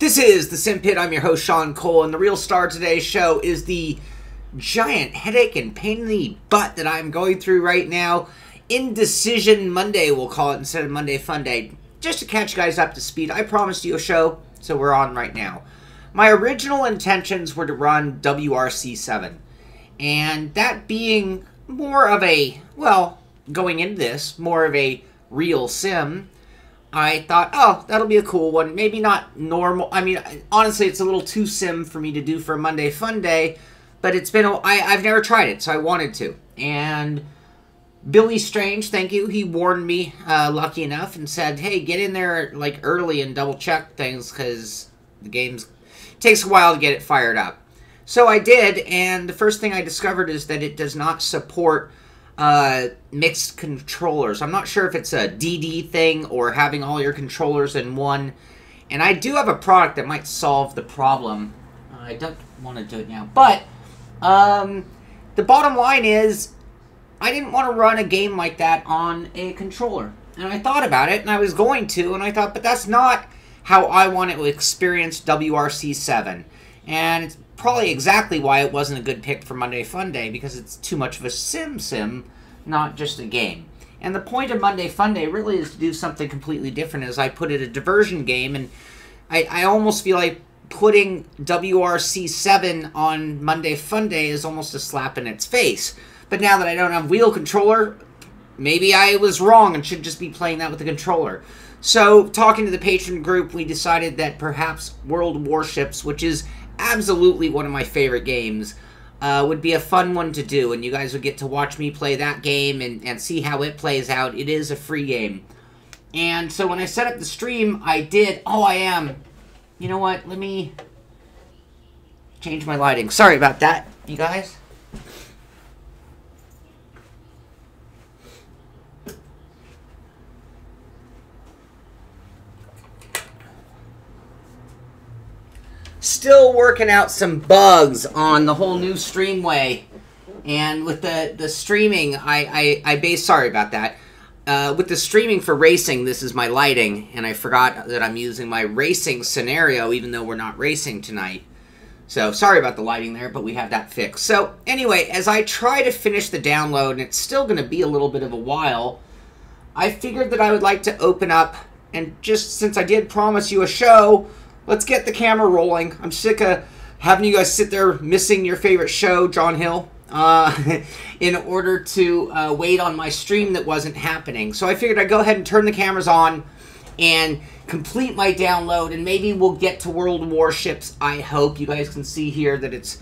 This is the Simpit. I'm your host, Sean Cole, and the real star of today's show is the giant headache and pain in the butt that I'm going through right now. Indecision Monday, we'll call it, instead of Monday Funday. Just to catch you guys up to speed, I promised you a show, so we're on right now. My original intentions were to run WRC7, and that being more of a, well, going into this, more of a real sim, I thought, oh, that'll be a cool one. Maybe not normal. I mean, honestly, it's a little too sim for me to do for a Monday Fun Day, but it's been, I've never tried it, so I wanted to. And Billy Strange, thank you, he warned me, lucky enough, and said, hey, get in there, like, early and double-check things, because the game's takes a while to get it fired up. So I did, and the first thing I discovered is that it does not support mixed controllers. I'm not sure if it's a DD thing or having all your controllers in one. And I do have a product that might solve the problem. I don't want to do it now. But the bottom line is I didn't want to run a game like that on a controller. And I thought about it, and I was going to, and I thought, but that's not how I want to experience WRC7. And it's probably exactly why it wasn't a good pick for Monday Fun Day, because it's too much of a sim, not just a game. And the point of Monday Fun Day really is to do something completely different, as I put it, a diversion game, and I almost feel like putting WRC7 on Monday Fun Day is almost a slap in its face. But now that I don't have wheel controller, maybe I was wrong and should just be playing that with the controller. So, talking to the patron group, we decided that perhaps World of Warships, which is absolutely one of my favorite games, would be a fun one to do, and you guys would get to watch me play that game and see how it plays out. It is a free game. And so when I set up the stream, I did, you know what, let me change my lighting. Sorry about that, you guys. Still working out some bugs on the whole new Streamway, and with the streaming, sorry about that. With the streaming for racing, this is my lighting, and I forgot that I'm using my racing scenario, even though we're not racing tonight. So, sorry about the lighting there, but we have that fixed. So, anyway, as I try to finish the download, and it's still going to be a little bit of a while, I figured that I would like to open up, and just since I did promise you a show, let's get the camera rolling. I'm sick of having you guys sit there missing your favorite show, John Hill, in order to wait on my stream that wasn't happening. So I figured I'd go ahead and turn the cameras on and complete my download, and maybe we'll get to World of Warships, I hope. You guys can see here that it's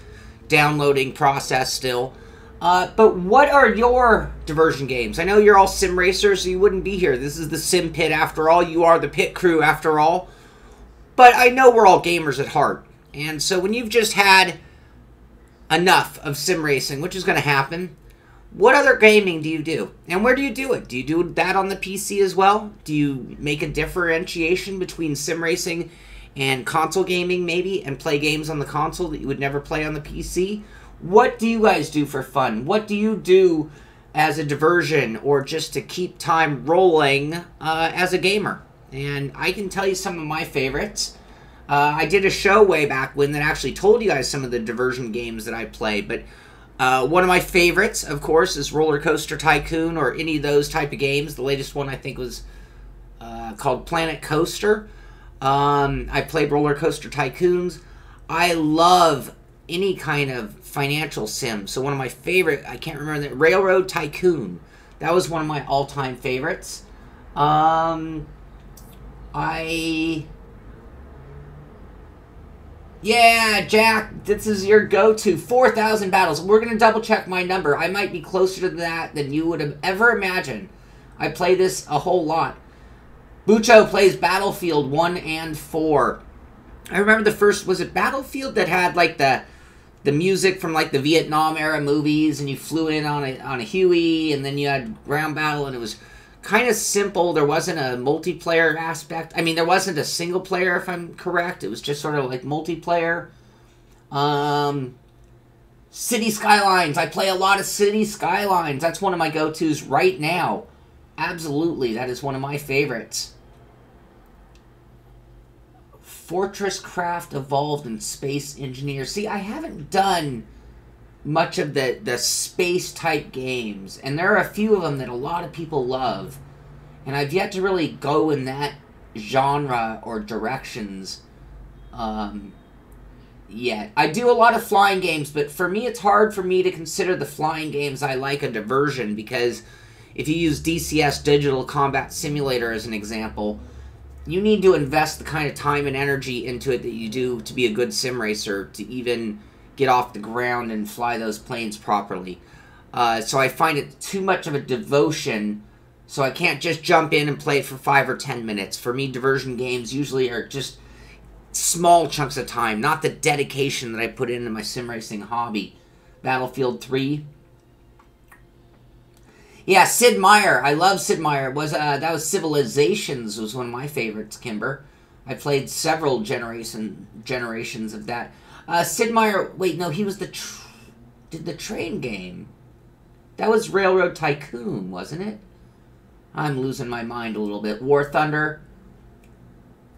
downloading process still. But what are your diversion games? I know you're all sim racers, so you wouldn't be here. This is the Sim Pit after all. You are the pit crew after all. But I know we're all gamers at heart. And so when you've just had enough of sim racing, which is going to happen, what other gaming do you do? And where do you do it? Do you do that on the PC as well? Do you make a differentiation between sim racing and console gaming maybe, and play games on the console that you would never play on the PC? What do you guys do for fun? What do you do as a diversion or just to keep time rolling as a gamer? And I can tell you some of my favorites. I did a show way back when that actually told you guys some of the diversion games that I play. But one of my favorites, of course, is Roller Coaster Tycoon or any of those type of games. The latest one I think was called Planet Coaster. I played Roller Coaster Tycoons. I love any kind of financial sim. So one of my favorite, I can't remember, Railroad Tycoon. That was one of my all-time favorites. Yeah, Jack, this is your go-to. 4,000 battles. We're going to double-check my number. I might be closer to that than you would have ever imagined. I play this a whole lot. Bucho plays Battlefield 1 and 4. I remember the first, was it Battlefield that had, like, the music from, like, the Vietnam-era movies, and you flew in on a Huey, and then you had ground battle, and it was kind of simple. There wasn't a multiplayer aspect. I mean, there wasn't a single player, if I'm correct. It was just sort of like multiplayer. City Skylines. I play a lot of City Skylines. That's one of my go-tos right now. Absolutely, that is one of my favorites. Fortress Craft Evolved and Space Engineer. See, I haven't done much of the space type games, and there are a few of them that a lot of people love, and I've yet to really go in that genre or directions yet. I do a lot of flying games, but for me it's hard for me to consider the flying games I like a diversion, because if you use DCS, Digital Combat Simulator, as an example, you need to invest the kind of time and energy into it that you do to be a good sim racer, to even get off the ground and fly those planes properly. So I find it too much of a devotion, so I can't just jump in and play for 5 or 10 minutes. For me, diversion games usually are just small chunks of time, not the dedication that I put into my sim racing hobby. Battlefield 3. Yeah, Sid Meier. I love Sid Meier. That was Civilizations was one of my favorites, Kimber. I played several generations of that. Sid Meier, wait, no, he was did the train game. That was Railroad Tycoon, wasn't it? I'm losing my mind a little bit. War Thunder.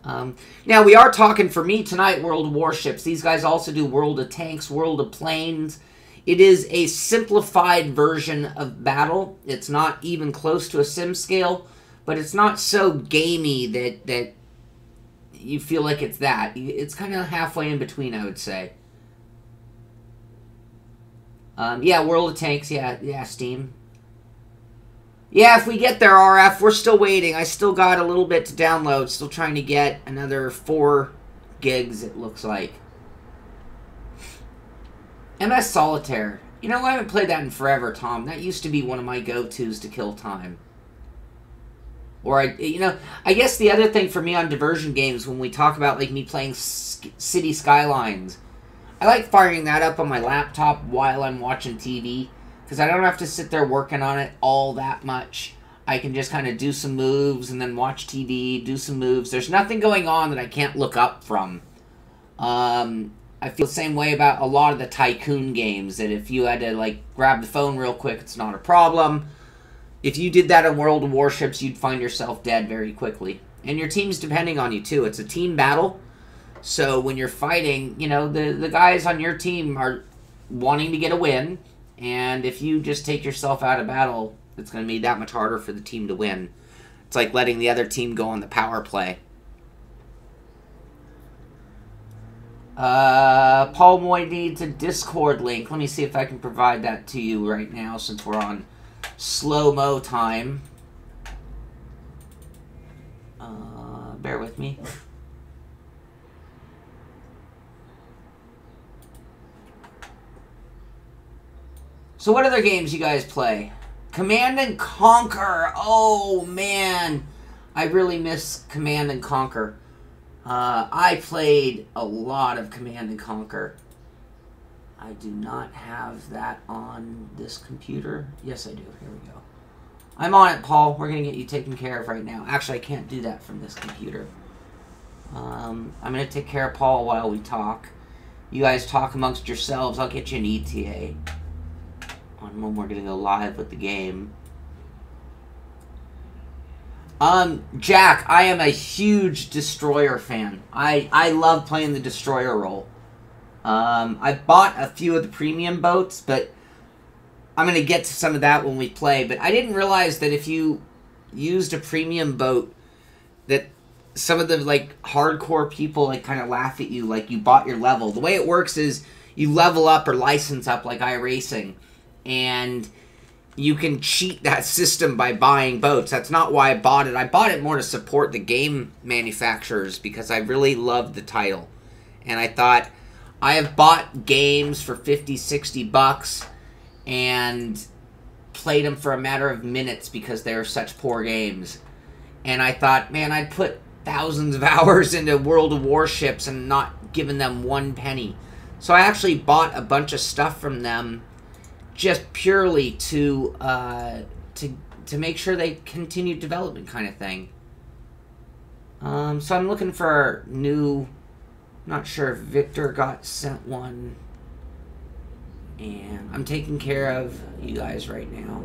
Now, we are talking, for me tonight, World of Warships. These guys also do World of Tanks, World of Planes. It is a simplified version of Battle. It's not even close to a sim scale, but it's not so gamey that you feel like it's that. It's kind of halfway in between, I would say. Yeah, World of Tanks, yeah, Steam. Yeah, if we get there, RF, we're still waiting. I still got a little bit to download. Still trying to get another 4 gigs, it looks like. MS Solitaire. You know, I haven't played that in forever, Tom. That used to be one of my go-tos to kill time. Or, I guess the other thing for me on diversion games, when we talk about, like, me playing City Skylines, I like firing that up on my laptop while I'm watching TV, because I don't have to sit there working on it all that much. I can just kind of do some moves and then watch TV, do some moves. There's nothing going on that I can't look up from. I feel the same way about a lot of the Tycoon games, that if you had to, like, grab the phone real quick, it's not a problem. If you did that in World of Warships, you'd find yourself dead very quickly. And your team's depending on you, too. It's a team battle. So when you're fighting, the guys on your team are wanting to get a win. And if you just take yourself out of battle, it's going to be that much harder for the team to win. It's like letting the other team go on the power play. Paul Moy needs a Discord link. Let me see if I can provide that to you right now, since we're on slow-mo time. Bear with me. So what other games you guys play? Command and Conquer. Oh, man. I really miss Command and Conquer. I played a lot of Command and Conquer. I do not have that on this computer. Yes, I do. Here we go. I'm on it, Paul. We're going to get you taken care of right now. Actually, I can't do that from this computer. I'm going to take care of Paul while we talk. You guys talk amongst yourselves. I'll get you an ETA on when we're going to go live with the game. Jack, I am a huge Destroyer fan. I love playing the Destroyer role. I bought a few of the premium boats, but I'm going to get to some of that when we play. But I didn't realize that if you used a premium boat, that some of the, like, hardcore people, like, kind of laugh at you like you bought your level. The way it works is you level up or license up like iRacing, and you can cheat that system by buying boats. That's not why I bought it. I bought it more to support the game manufacturers because I really loved the title. And I thought, I have bought games for 50, 60 bucks and played them for a matter of minutes because they were such poor games. And I thought, man, I'd put thousands of hours into World of Warships and not given them one penny. So I actually bought a bunch of stuff from them just purely to make sure they continue development, kind of thing. So I'm looking for new. Not sure if Victor got sent one, and I'm taking care of you guys right now.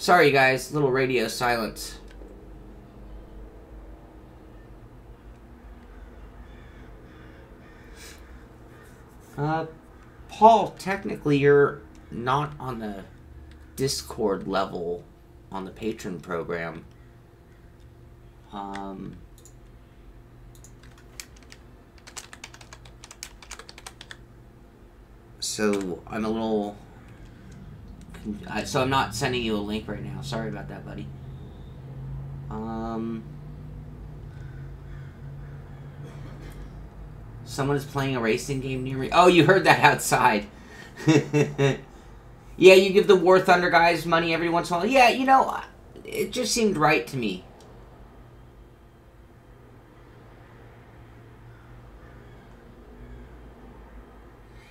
Sorry, you guys. Little radio silence. Paul, technically you're not on the Discord level on the patron program. So I'm a little... So I'm not sending you a link right now. Sorry about that, buddy. Someone is playing a racing game near me. Oh, you heard that outside. Yeah, you give the War Thunder guys money every once in a while. Yeah, you know, it just seemed right to me.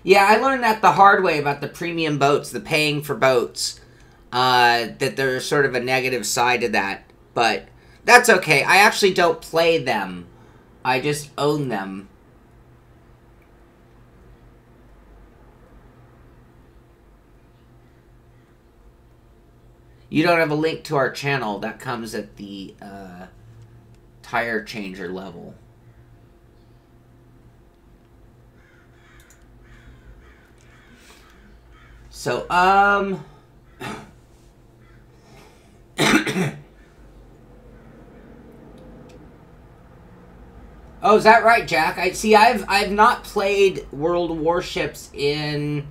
Yeah, I learned that the hard way about the premium boats, the paying for boats. That there's sort of a negative side to that. But that's okay. I actually don't play them. I just own them. You don't have a link to our channel. That comes at the tire changer level. So, oh, is that right, Jack? I've not played World of Warships in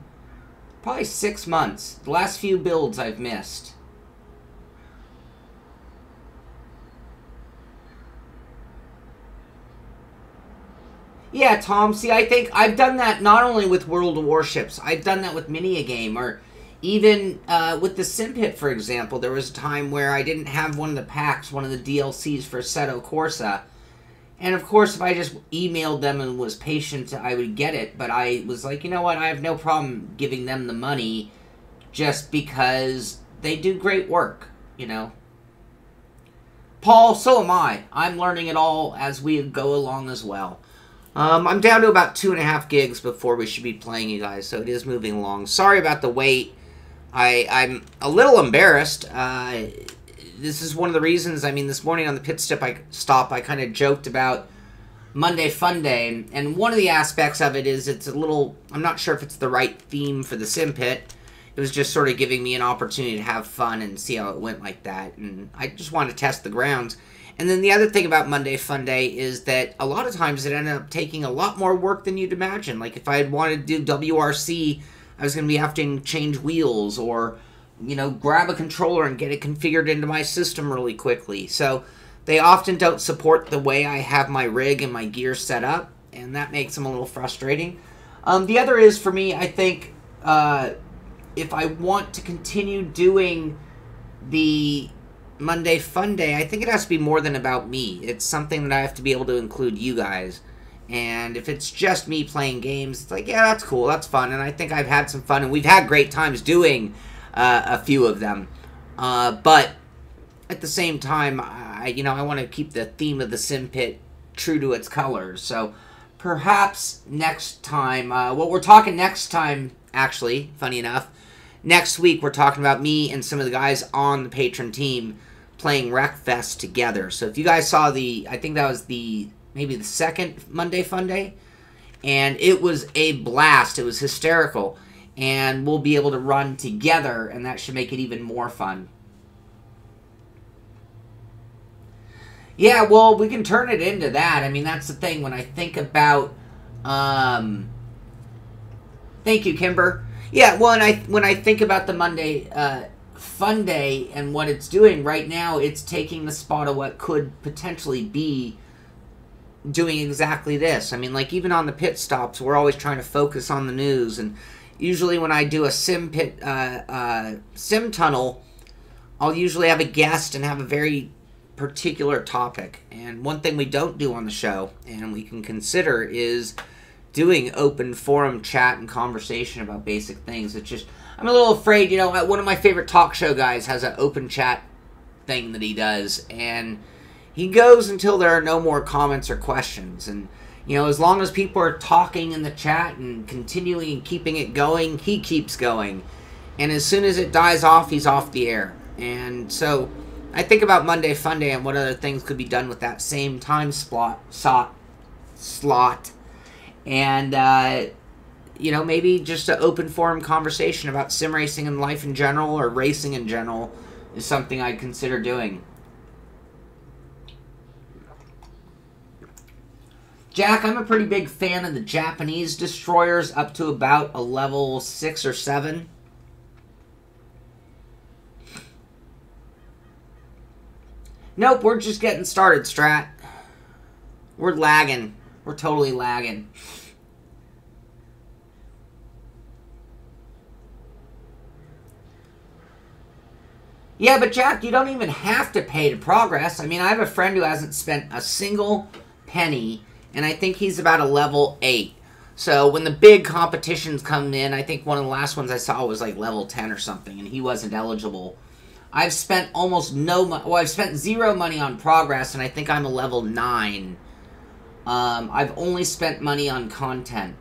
probably 6 months. The last few builds I've missed. Yeah, Tom, see, I think I've done that not only with World of Warships, I've done that with many a game, or even with the Simpit, for example. There was a time where I didn't have one of the packs, one of the DLCs for Assetto Corsa, and of course, if I just emailed them and was patient, I would get it, but I was like, you know what, I have no problem giving them the money just because they do great work, you know. Paul, so am I. I'm learning it all as we go along as well. I'm down to about 2.5 gigs before we should be playing, you guys, so it is moving along. Sorry about the wait. I'm a little embarrassed. This is one of the reasons, I mean, this morning on the pit stop, I kind of joked about Monday Funday, and one of the aspects of it is it's a little, I'm not sure if it's the right theme for the Simpit. It was just sort of giving me an opportunity to have fun and see how it went like that, and I just wanted to test the grounds. And then the other thing about Monday Funday is that a lot of times it ended up taking a lot more work than you'd imagine. Like if I had wanted to do WRC, I was going to be having to change wheels or, you know, grab a controller and get it configured into my system really quickly. So they often don't support the way I have my rig and my gear set up, and that makes them a little frustrating. The other is, for me, I think if I want to continue doing the Monday Funday, I think it has to be more than about me. It's something that I have to be able to include you guys. And if it's just me playing games, it's like, yeah, that's cool, that's fun. And I think I've had some fun, and we've had great times doing a few of them. But at the same time, I want to keep the theme of the Simpit true to its colors. So perhaps next time, what we're talking next time, actually, funny enough, next week we're talking about me and some of the guys on the patron team playing Wreckfest together. So if you guys saw I think that was maybe the second Monday Funday, and it was a blast. It was hysterical, and we'll be able to run together, and that should make it even more fun. Yeah, well, we can turn it into that. I mean, that's the thing. When I think about... Thank you, Kimber. Yeah, well, when I think about the Monday Funday and what it's doing right now, it's taking the spot of what could potentially be doing exactly this. I mean, like, even on the pit stops, we're always trying to focus on the news, and usually when I do a sim tunnel, I'll usually have a guest and have a very particular topic. And one thing we don't do on the show, and we can consider, is doing open forum chat and conversation about basic things. It's just, I'm a little afraid, you know, one of my favorite talk show guys has an open chat thing that he does, and he goes until there are no more comments or questions. And, you know, as long as people are talking in the chat and continuing and keeping it going, he keeps going. And as soon as it dies off, he's off the air. And so I think about Monday Funday and what other things could be done with that same time slot. And, you know, maybe just an open forum conversation about sim racing and life in general, or racing in general, is something I'd consider doing. Jack, I'm a pretty big fan of the Japanese destroyers up to about a level 6 or 7. Nope, we're just getting started, Strat. We're lagging. We're totally lagging. Yeah, but Jack, you don't even have to pay to progress. I mean, I have a friend who hasn't spent a single penny, and I think he's about a level 8. So when the big competitions come in, I think one of the last ones I saw was like level 10 or something, and he wasn't eligible. I've spent almost no money. Well, I've spent 0 money on progress, and I think I'm a level 9. I've only spent money on content.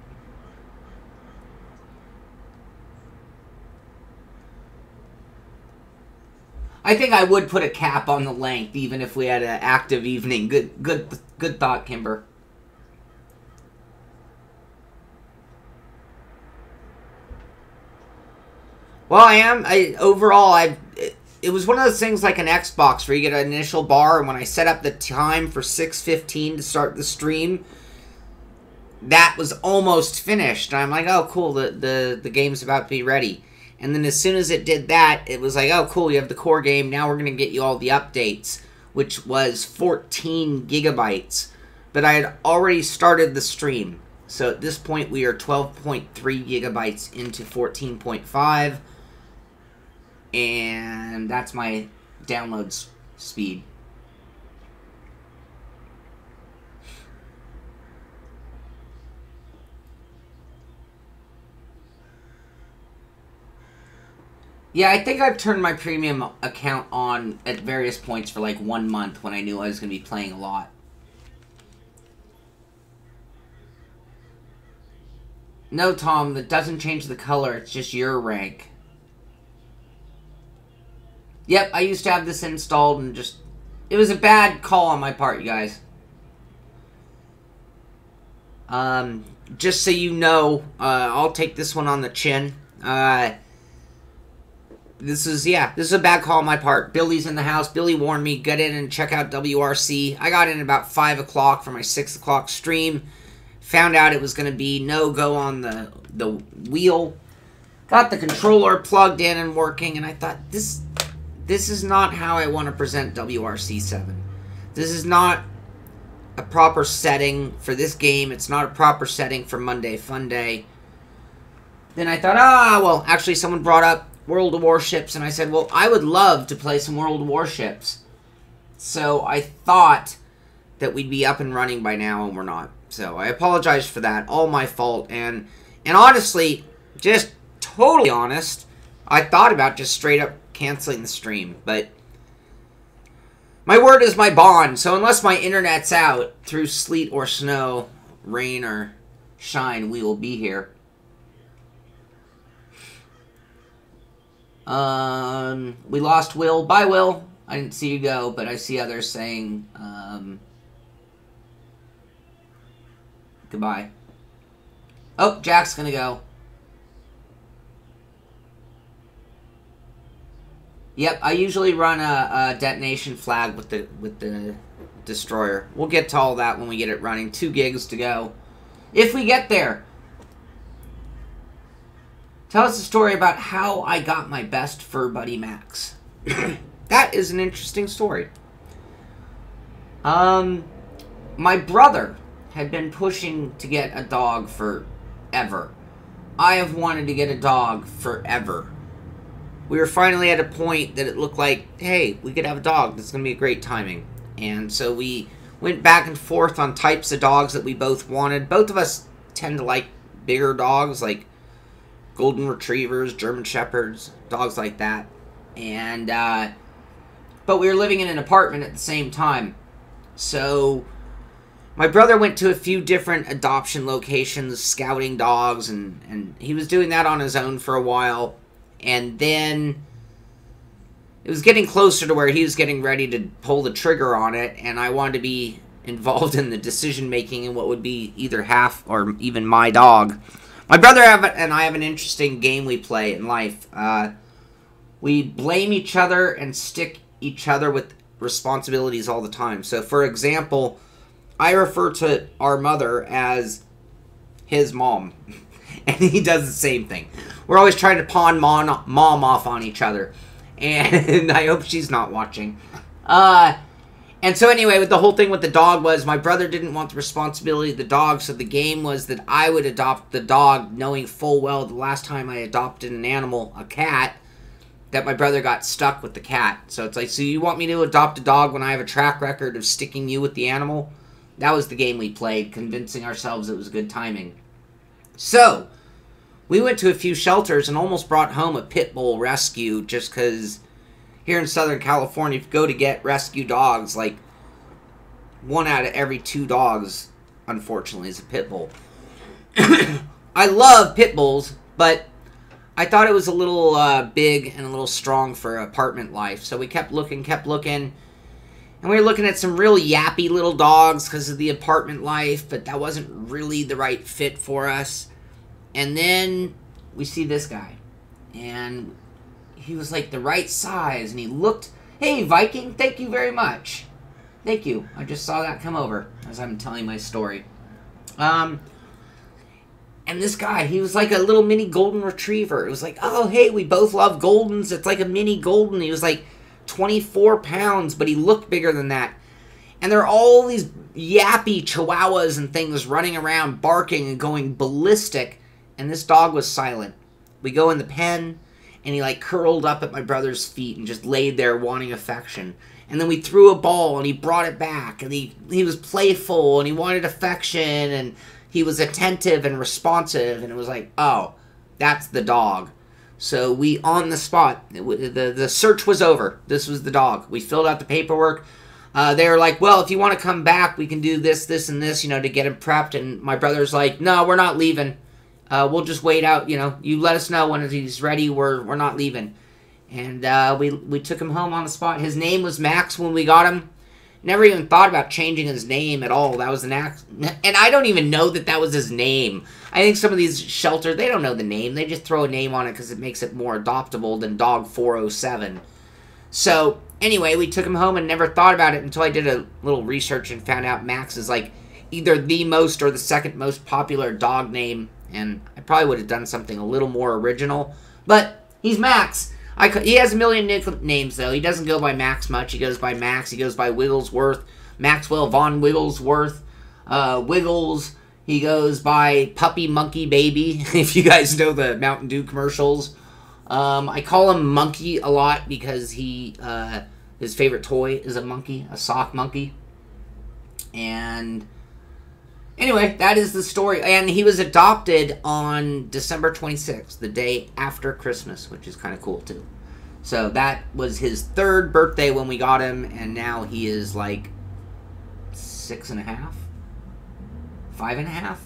I think I would put a cap on the length, even if we had an active evening. Good thought, Kimber. Well, overall, it was one of those things like an Xbox where you get an initial bar, and when I set up the time for 6:15 to start the stream, that was almost finished. And I'm like, oh, cool, the game's about to be ready. And then as soon as it did that, it was like, oh, cool, you have the core game. Now we're going to get you all the updates, which was 14 gigabytes. But I had already started the stream. So at this point, we are 12.3 gigabytes into 14.5. And that's my download speed. Yeah, I think I've turned my premium account on at various points for like 1 month when I knew I was going to be playing a lot. No, Tom, that doesn't change the color. It's just your rank. Yep, I used to have this installed and just... It was a bad call on my part, you guys. Just so you know, I'll take this one on the chin. This is a bad call on my part. Billy's in the house. Billy warned me, get in and check out WRC. I got in about 5 o'clock for my 6 o'clock stream. Found out it was going to be no-go on the wheel. Got the controller plugged in and working, and I thought, this is not how I want to present WRC 7. This is not a proper setting for this game. It's not a proper setting for Monday Funday. Then I thought, well, actually someone brought up World of Warships, and I said, well, I would love to play some World of Warships. So I thought that we'd be up and running by now, and we're not. So I apologize for that. All my fault. And honestly, just totally honest, I thought about just straight up canceling the stream, but my word is my bond, so unless my internet's out through sleet or snow, rain or shine, we will be here. We lost Will. Bye, Will. I didn't see you go, but I see others saying goodbye. Oh, Jack's gonna go. Yep, I usually run a detonation flag with the destroyer. We'll get to all that when we get it running. 2 gigs to go. If we get there. Tell us a story about how I got my best fur buddy Max. That is an interesting story. My brother had been pushing to get a dog forever. I have wanted to get a dog forever. We were finally at a point that it looked like, hey, we could have a dog. This is going to be a great timing. And so we went back and forth on types of dogs that we both wanted. Both of us tend to like bigger dogs, like golden retrievers, German shepherds, dogs like that. And, but we were living in an apartment at the same time. So my brother went to a few different adoption locations, scouting dogs, and he was doing that on his own for a while. And then it was getting closer to where he was getting ready to pull the trigger on it, and I wanted to be involved in the decision making in what would be either half or even my dog. My brother and I have an interesting game we play in life. We blame each other and stick each other with responsibilities all the time. So, for example, I refer to our mother as his mom, and he does the same thing. We're always trying to pawn mom off on each other, and I hope she's not watching. And so anyway, with the whole thing with the dog was my brother didn't want the responsibility of the dog, so the game was that I would adopt the dog, knowing full well the last time I adopted an animal, a cat, that my brother got stuck with the cat. So it's like, so you want me to adopt a dog when I have a track record of sticking you with the animal? That was the game we played, convincing ourselves it was good timing. So, we went to a few shelters and almost brought home a pit bull rescue, just because here in Southern California, if you go to get rescue dogs, like 1 out of every 2 dogs, unfortunately, is a pit bull. I love pit bulls, but I thought it was a little big and a little strong for apartment life. So we kept looking, and we were looking at some real yappy little dogs because of the apartment life, but that wasn't really the right fit for us. And then we see this guy, and he was like the right size, and he looked, hey, Viking, thank you very much. Thank you. I just saw that come over as I'm telling my story. And this guy, he was like a little mini golden retriever. It was like, oh, hey, we both love goldens. It's like a mini golden. He was like 24 pounds, but he looked bigger than that. And there are all these yappy chihuahuas and things running around, barking and going ballistic. And this dog was silent. We go in the pen, and he like curled up at my brother's feet and just laid there wanting affection. And then we threw a ball, and he brought it back. And he was playful, and he wanted affection, and he was attentive and responsive, and it was like, oh, that's the dog. So we, on the spot, the search was over. This was the dog. We filled out the paperwork. They were like, well, if you want to come back, we can do this, this, and this, to get him prepped. And my brother's like, no, we're not leaving. We'll just wait out, you let us know when he's ready. We're not leaving. And we took him home on the spot. His name was Max when we got him. Never even thought about changing his name at all. That was an and I don't even know that was his name. I think some of these shelters, they don't know the name. They just throw a name on it because it makes it more adoptable than Dog 407. So, anyway, we took him home and never thought about it until I did a little research and found out Max is like either the most or the second most popular dog name. And I probably would have done something a little more original. But he's Max. He has a million nicknames, though. He doesn't go by Max much. He goes by Max. He goes by Wigglesworth. Maxwell Von Wigglesworth. Wiggles. He goes by Puppy Monkey Baby, if you guys know the Mountain Dew commercials. I call him Monkey a lot because his favorite toy is a monkey, a sock monkey. And anyway, that is the story. And he was adopted on December 26th, the day after Christmas, which is kind of cool, too. So that was his 3rd birthday when we got him, and now he is like 6.5? 5.5?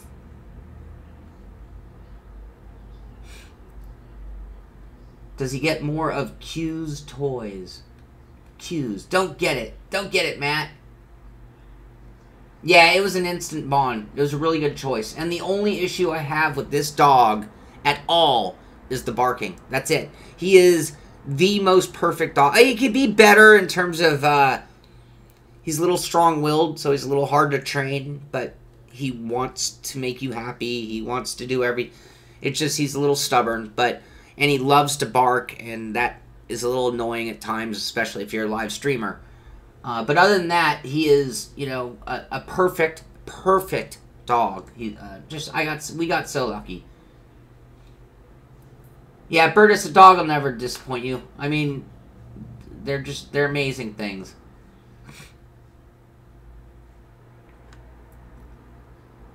Does he get more of Q's toys? Q's. Don't get it. Don't get it, Matt. Yeah, it was an instant bond. It was a really good choice. And the only issue I have with this dog at all is the barking. That's it. He is the most perfect dog. He could be better in terms of, he's a little strong-willed, so he's a little hard to train, but he wants to make you happy. He wants to do it's just he's a little stubborn, and he loves to bark, and that is a little annoying at times, especially if you're a live streamer. But other than that, he is, a perfect dog. We got so lucky. Yeah, Bertus, a dog will never disappoint you. I mean, they're amazing things.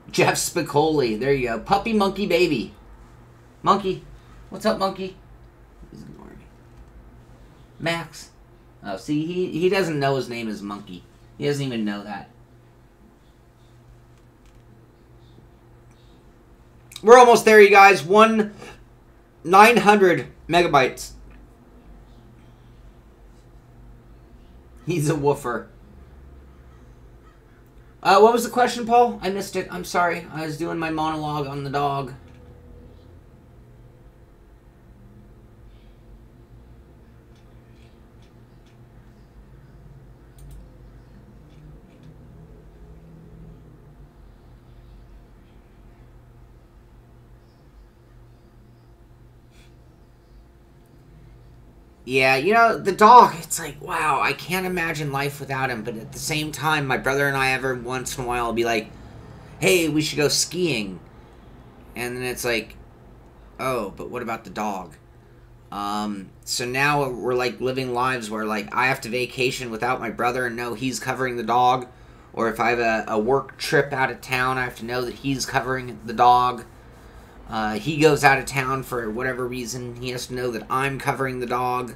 Jeff Spicoli, there you go. Puppy Monkey Baby. Monkey. What's up, Monkey? He's ignoring me. Max. Oh, see, he doesn't know his name is Monkey. He doesn't even know that. We're almost there, you guys. 900 megabytes. He's a woofer. What was the question, Paul? I missed it. I'm sorry. I was doing my monologue on the dog. Yeah, you know, the dog, it's like, wow, I can't imagine life without him. But at the same time, my brother and I every once in a while will be like, hey, we should go skiing. And then it's like, oh, but what about the dog? So now we're like living lives where like I have to vacation without my brother and know he's covering the dog. Or if I have a work trip out of town, I have to know that he's covering the dog. He goes out of town for whatever reason. He has to know that I'm covering the dog.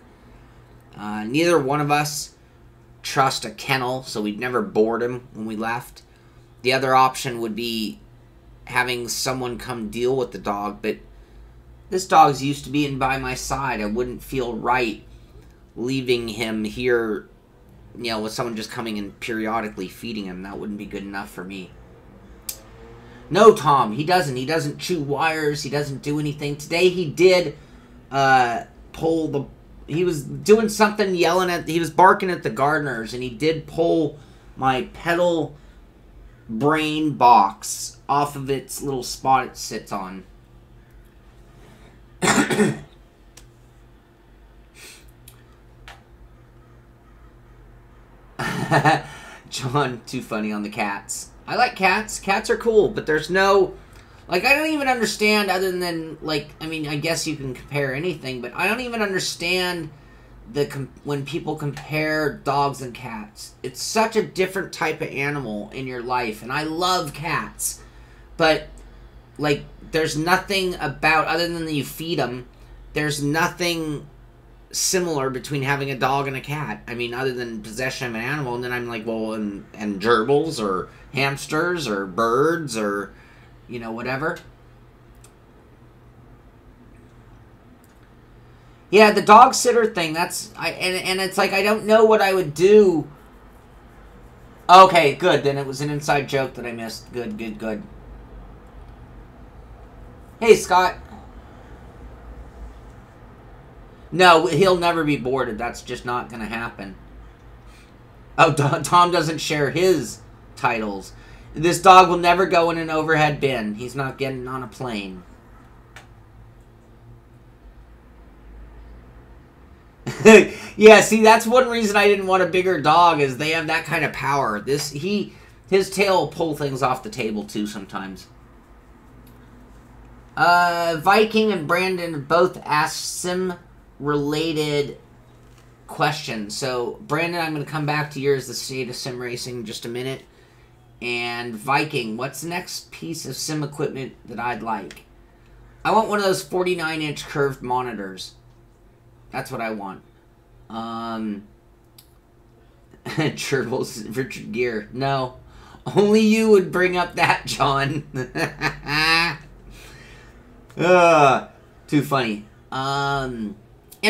Neither one of us trust a kennel, so we'd never board him when we left. The other option would be having someone come deal with the dog, but this dog's used to being by my side. I wouldn't feel right leaving him here, you know, with someone just coming and periodically feeding him. That wouldn't be good enough for me. No, Tom, he doesn't. He doesn't chew wires. He doesn't do anything. Today he did pull the... He was doing something, yelling at... He was barking at the gardeners, and he did pull my pedal brain box off of its little spot it sits on. John, too funny on the cats. I like cats. Cats are cool, but there's no... Like, I don't even understand other than, like... I mean, I guess you can compare anything, but I don't even understand when people compare dogs and cats. It's such a different type of animal in your life, and I love cats. But, like, there's nothing about... Other than you feed them, there's nothing similar between having a dog and a cat. I mean, other than possession of an animal, and then I'm like, well, and gerbils, or hamsters, or birds, or, you know, whatever. Yeah, the dog sitter thing, that's, and it's like, I don't know what I would do. Okay, good, then it was an inside joke that I missed. Good, good, good. Hey, Scott. No, he'll never be boarded. That's just not going to happen. Oh, Tom doesn't share his titles. This dog will never go in an overhead bin. He's not getting on a plane. Yeah, see, that's one reason I didn't want a bigger dog, is they have that kind of power. His tail will pull things off the table, too, sometimes. Viking and Brandon both asked sim-related questions. So, Brandon, I'm going to come back to yours, the state of sim racing, in just a minute. And Viking, what's the next piece of sim equipment that I'd like? I want one of those 49-inch curved monitors. That's what I want. Gerbils, Richard Gere. No. Only you would bring up that, John. Too funny. And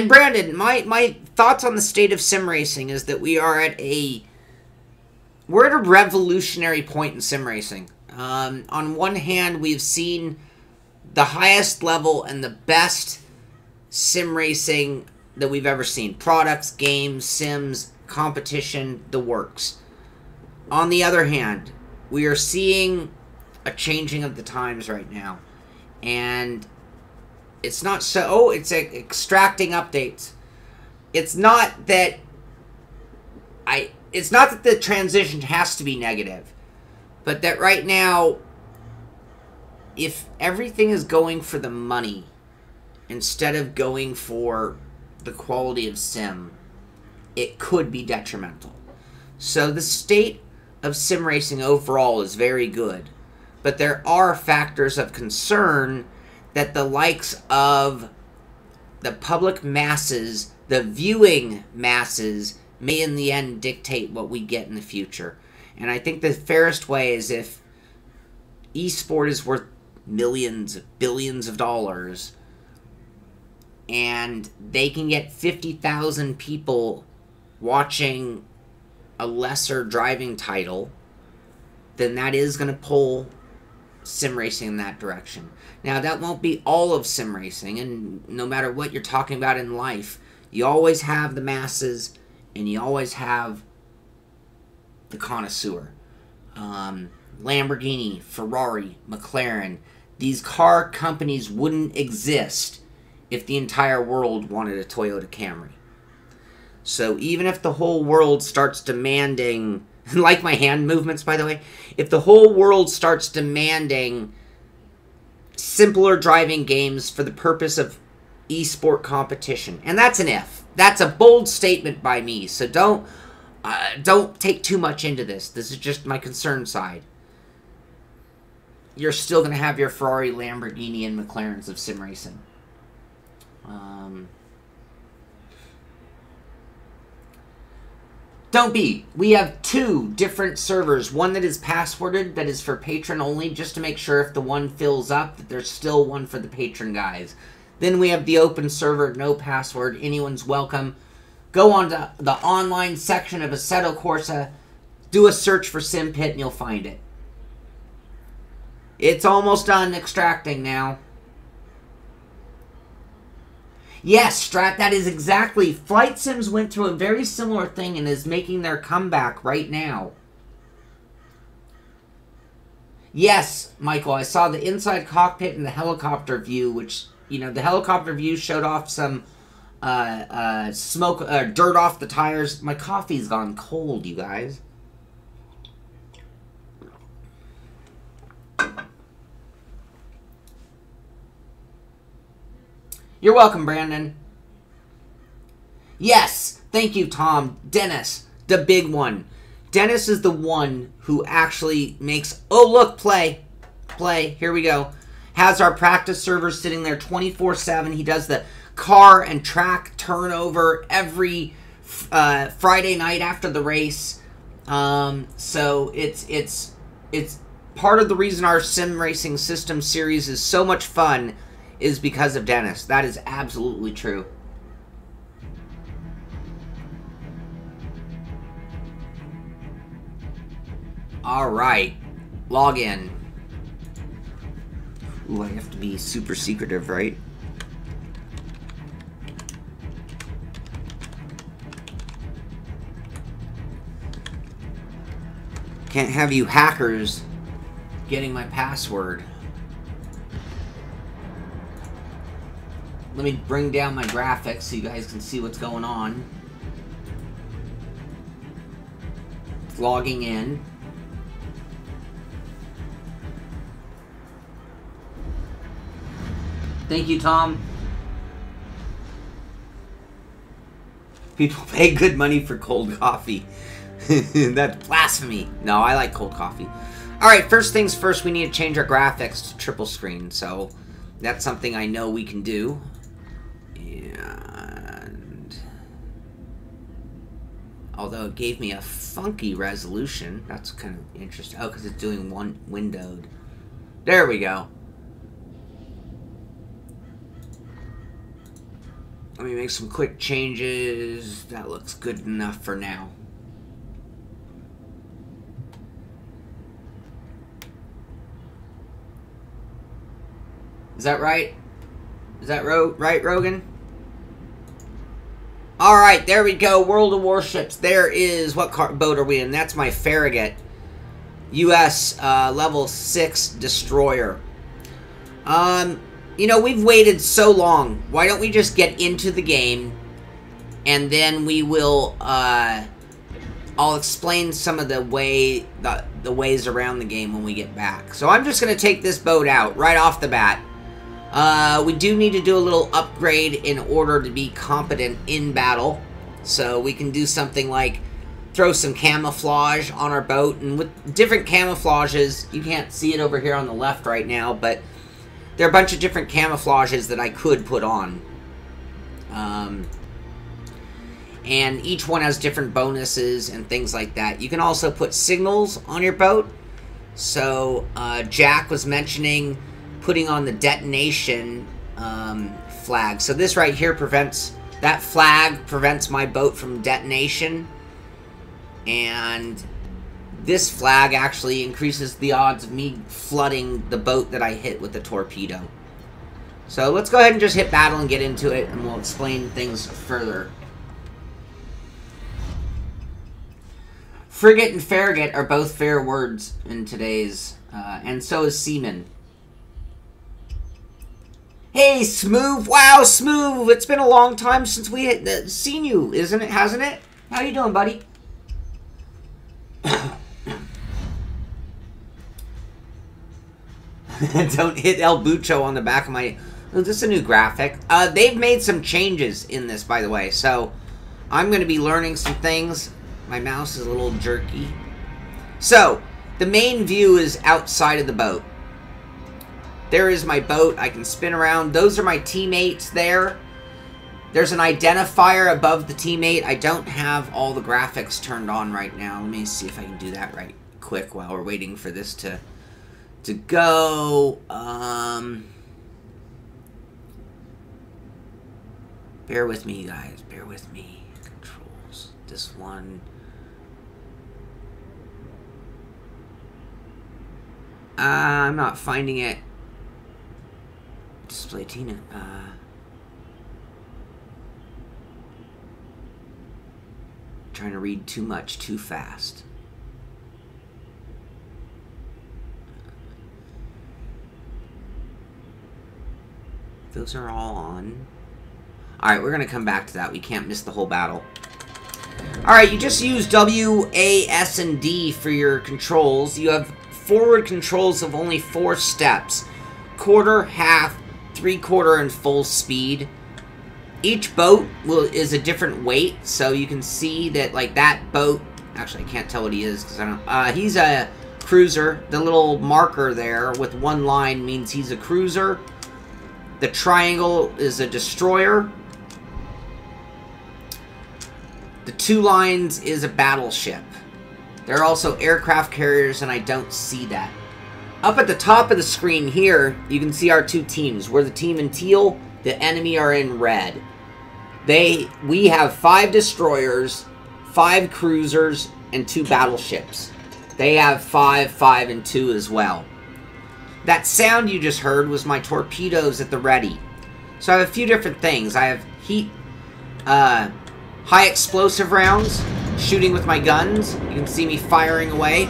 Brandon, my thoughts on the state of sim racing is that we're at a revolutionary point in sim racing. On one hand, we've seen the highest level and the best sim racing that we've ever seen. Products, games, sims, competition, the works. On the other hand, we are seeing a changing of the times right now. And it's not so... Oh, it's extracting updates. It's not that... It's not that the transition has to be negative. But that right now, if everything is going for the money instead of going for the quality of sim, it could be detrimental. So the state of sim racing overall is very good. But there are factors of concern that the likes of the public masses, the viewing masses, may in the end dictate what we get in the future. And I think the fairest way is if esport is worth millions, billions of dollars, and they can get 50,000 people watching a lesser driving title, then that is going to pull sim racing in that direction. Now, that won't be all of sim racing, and no matter what you're talking about in life, you always have the masses, and you always have the connoisseur. Lamborghini, Ferrari, McLaren, these car companies wouldn't exist if the entire world wanted a Toyota Camry. So even if the whole world starts demanding, like my hand movements, by the way, if the whole world starts demanding simpler driving games for the purpose of esport competition, and that's an if. That's a bold statement by me, so don't take too much into this. This is just my concern side. You're still going to have your Ferrari, Lamborghini, and McLarens of sim racing. Don't be. We have 2 different servers. One that is passworded, that is for patron only, just to make sure if the one fills up, that there's still one for the patron guys. Then we have the open server, no password, anyone's welcome. Go on to the online section of Assetto Corsa, do a search for Simpit, and you'll find it. It's almost done extracting now. Yes, Strat, that is exactly. Flight Sims went through a very similar thing and is making their comeback right now. Yes, Michael, I saw the inside cockpit and the helicopter view, which, you know, the helicopter view showed off some smoke, dirt off the tires. My coffee's gone cold, you guys. You're welcome, Brandon. Yes, thank you, Tom. Dennis, the big one. Dennis is the one who actually makes... Oh, look, play. Here we go. Has our practice server sitting there 24/7. He does the car and track turnover every Friday night after the race. So it's part of the reason our sim racing system series is so much fun is because of Dennis. That is absolutely true. Alright. Log in. Ooh, I have to be super secretive, right? Can't have you hackers getting my password. Let me bring down my graphics so you guys can see what's going on. Logging in. Thank you, Tom. People pay good money for cold coffee. That's blasphemy. No, I like cold coffee. Alright, first things first, we need to change our graphics to triple screen. So, that's something I know we can do. And although it gave me a funky resolution, that's kind of interesting. Oh, because it's doing one windowed. There we go. Let me make some quick changes. That looks good enough for now. Is that right? Is that right, Rogan? Alright, there we go. World of Warships. There is... What boat are we in? That's my Farragut. US level 6 destroyer. You know, we've waited so long. Why don't we just get into the game, and then we will, I'll explain some of the ways around the game when we get back. So I'm just going to take this boat out right off the bat. We do need to do a little upgrade in order to be competent in battle. So we can do something like throw some camouflage on our boat. And with different camouflages, you can't see it over here on the left right now, but there are a bunch of different camouflages that I could put on. And each one has different bonuses and things like that. You can also put signals on your boat. So Jack was mentioning putting on the detonation flag. So this right here prevents... That flag prevents my boat from detonation. And this flag actually increases the odds of me flooding the boat that I hit with the torpedo. So let's go ahead and just hit battle and get into it, and we'll explain things further. Frigate and farragut are both fair words in today's, and so is seaman. Hey, Smooth! Wow, Smooth! It's been a long time since we had seen you, isn't it? Hasn't it? How you doing, buddy? Don't hit El Bucho on the back of my... Oh, this is a new graphic. They've made some changes in this, by the way, so I'm going to be learning some things. My mouse is a little jerky. So, the main view is outside of the boat. There is my boat. I can spin around. Those are my teammates there. There's an identifier above the teammate. I don't have all the graphics turned on right now. Let me see if I can do that right quick while we're waiting for this to go. Bear with me, guys. Bear with me. Controls. This one. I'm not finding it. Display Tina. Trying to read too much too fast. Those are all on. Alright, we're going to come back to that. We can't miss the whole battle. Alright, you just use W, A, S, and D for your controls. You have forward controls of only 4 steps. Quarter, half, 3/4, and full speed. Each boat is a different weight, so you can see that, like, that boat... Actually, I can't tell what he is, because I don't... he's a cruiser. The little marker there with one line means he's a cruiser. The triangle is a destroyer. The 2 lines is a battleship. There are also aircraft carriers, and I don't see that. Up at the top of the screen here, you can see our 2 teams. We're the team in teal. The enemy are in red. We have 5 destroyers, 5 cruisers, and 2 battleships. They have 5, 5, and 2 as well. That sound you just heard was my torpedoes at the ready. So I have a few different things. I have high explosive rounds, shooting with my guns. You can see me firing away.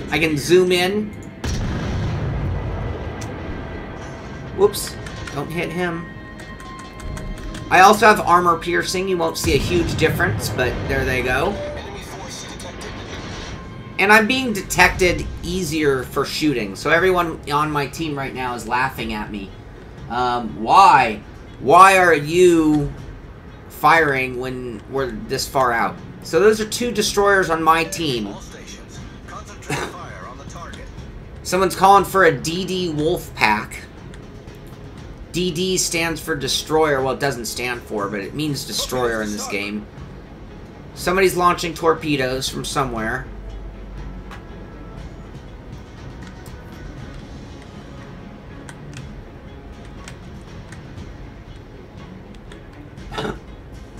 I can zoom in. Whoops, don't hit him. I also have armor piercing. You won't see a huge difference, but there they go. And I'm being detected easier for shooting. So everyone on my team right now is laughing at me. Why? Why are you firing when we're this far out? So those are 2 destroyers on my team. Someone's calling for a DD Wolf Pack. DD stands for destroyer. Well, it doesn't stand for, but it means destroyer in this game. Somebody's launching torpedoes from somewhere.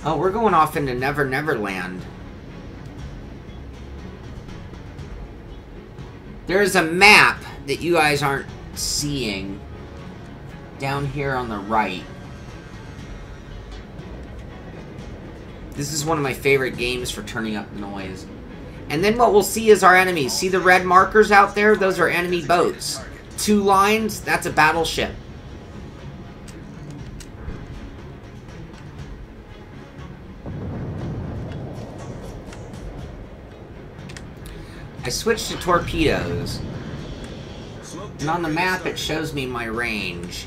Oh, we're going off into Never Never Land. There's a map that you guys aren't seeing down here on the right. This is one of my favorite games for turning up noise. And then what we'll see is our enemies. See the red markers out there? Those are enemy boats. 2 lines, that's a battleship. I switched to torpedoes. And on the map it shows me my range.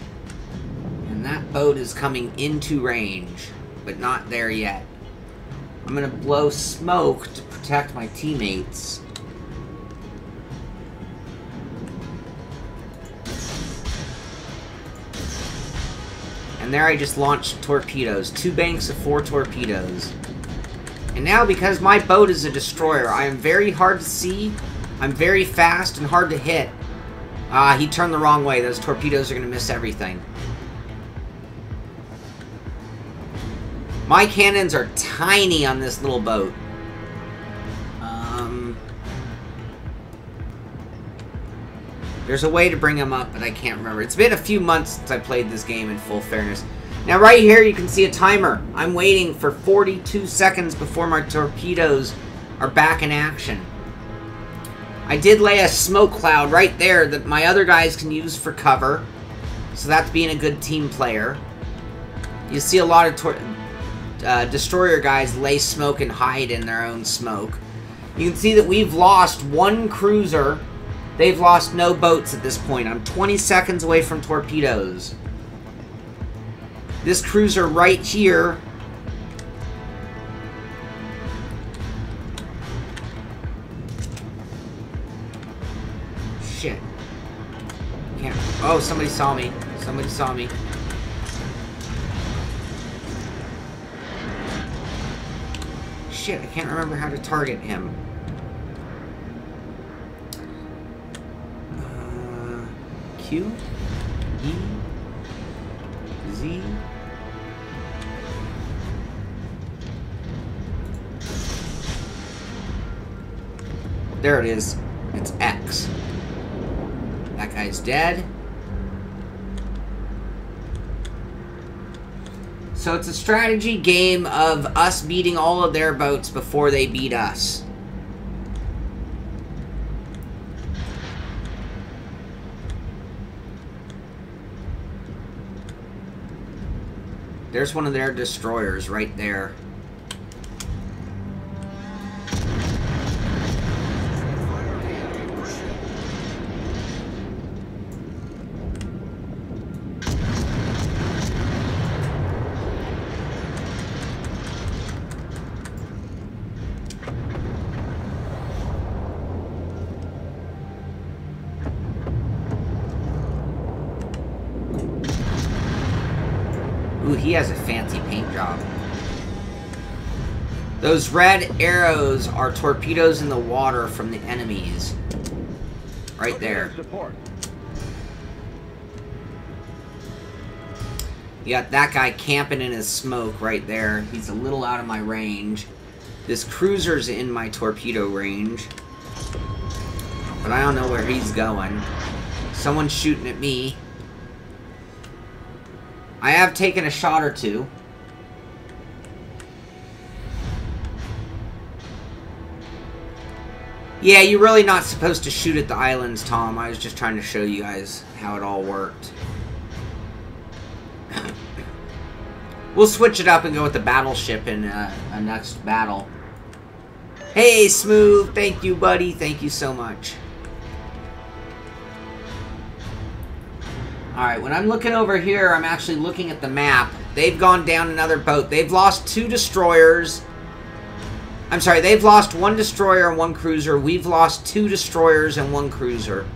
And that boat is coming into range, but not there yet. I'm gonna blow smoke to protect my teammates. And there I just launched torpedoes. 2 banks of 4 torpedoes. And now, because my boat is a destroyer, I am very hard to see. I'm very fast and hard to hit. He turned the wrong way. Those torpedoes are going to miss everything. My cannons are tiny on this little boat. There's a way to bring them up, but I can't remember. It's been a few months since I played this game in full fairness. Now right here you can see a timer. I'm waiting for 42 seconds before my torpedoes are back in action. I did lay a smoke cloud right there that my other guys can use for cover. So that's being a good team player. You see a lot of destroyer guys lay smoke and hide in their own smoke. You can see that we've lost one cruiser. They've lost no boats at this point. I'm 20 seconds away from torpedoes. This cruiser right here. Shit. Can't. Oh, somebody saw me. Somebody saw me. Shit, I can't remember how to target him. Q, E, Z. There it is. It's X. That guy's dead. So it's a strategy game of us beating all of their boats before they beat us. There's one of their destroyers right there. Ooh, he has a fancy paint job. Those red arrows are torpedoes in the water from the enemies. Right there. You got that guy camping in his smoke right there. He's a little out of my range. This cruiser's in my torpedo range. But I don't know where he's going. Someone's shooting at me. I have taken a shot or two. Yeah, you're really not supposed to shoot at the islands, Tom. I was just trying to show you guys how it all worked. We'll switch it up and go with the battleship in a next battle. Hey, Smooth. Thank you, buddy. Thank you so much. Alright, when I'm looking over here, I'm actually looking at the map. They've gone down another boat. They've lost 2 destroyers. I'm sorry, they've lost 1 destroyer and 1 cruiser. We've lost 2 destroyers and 1 cruiser.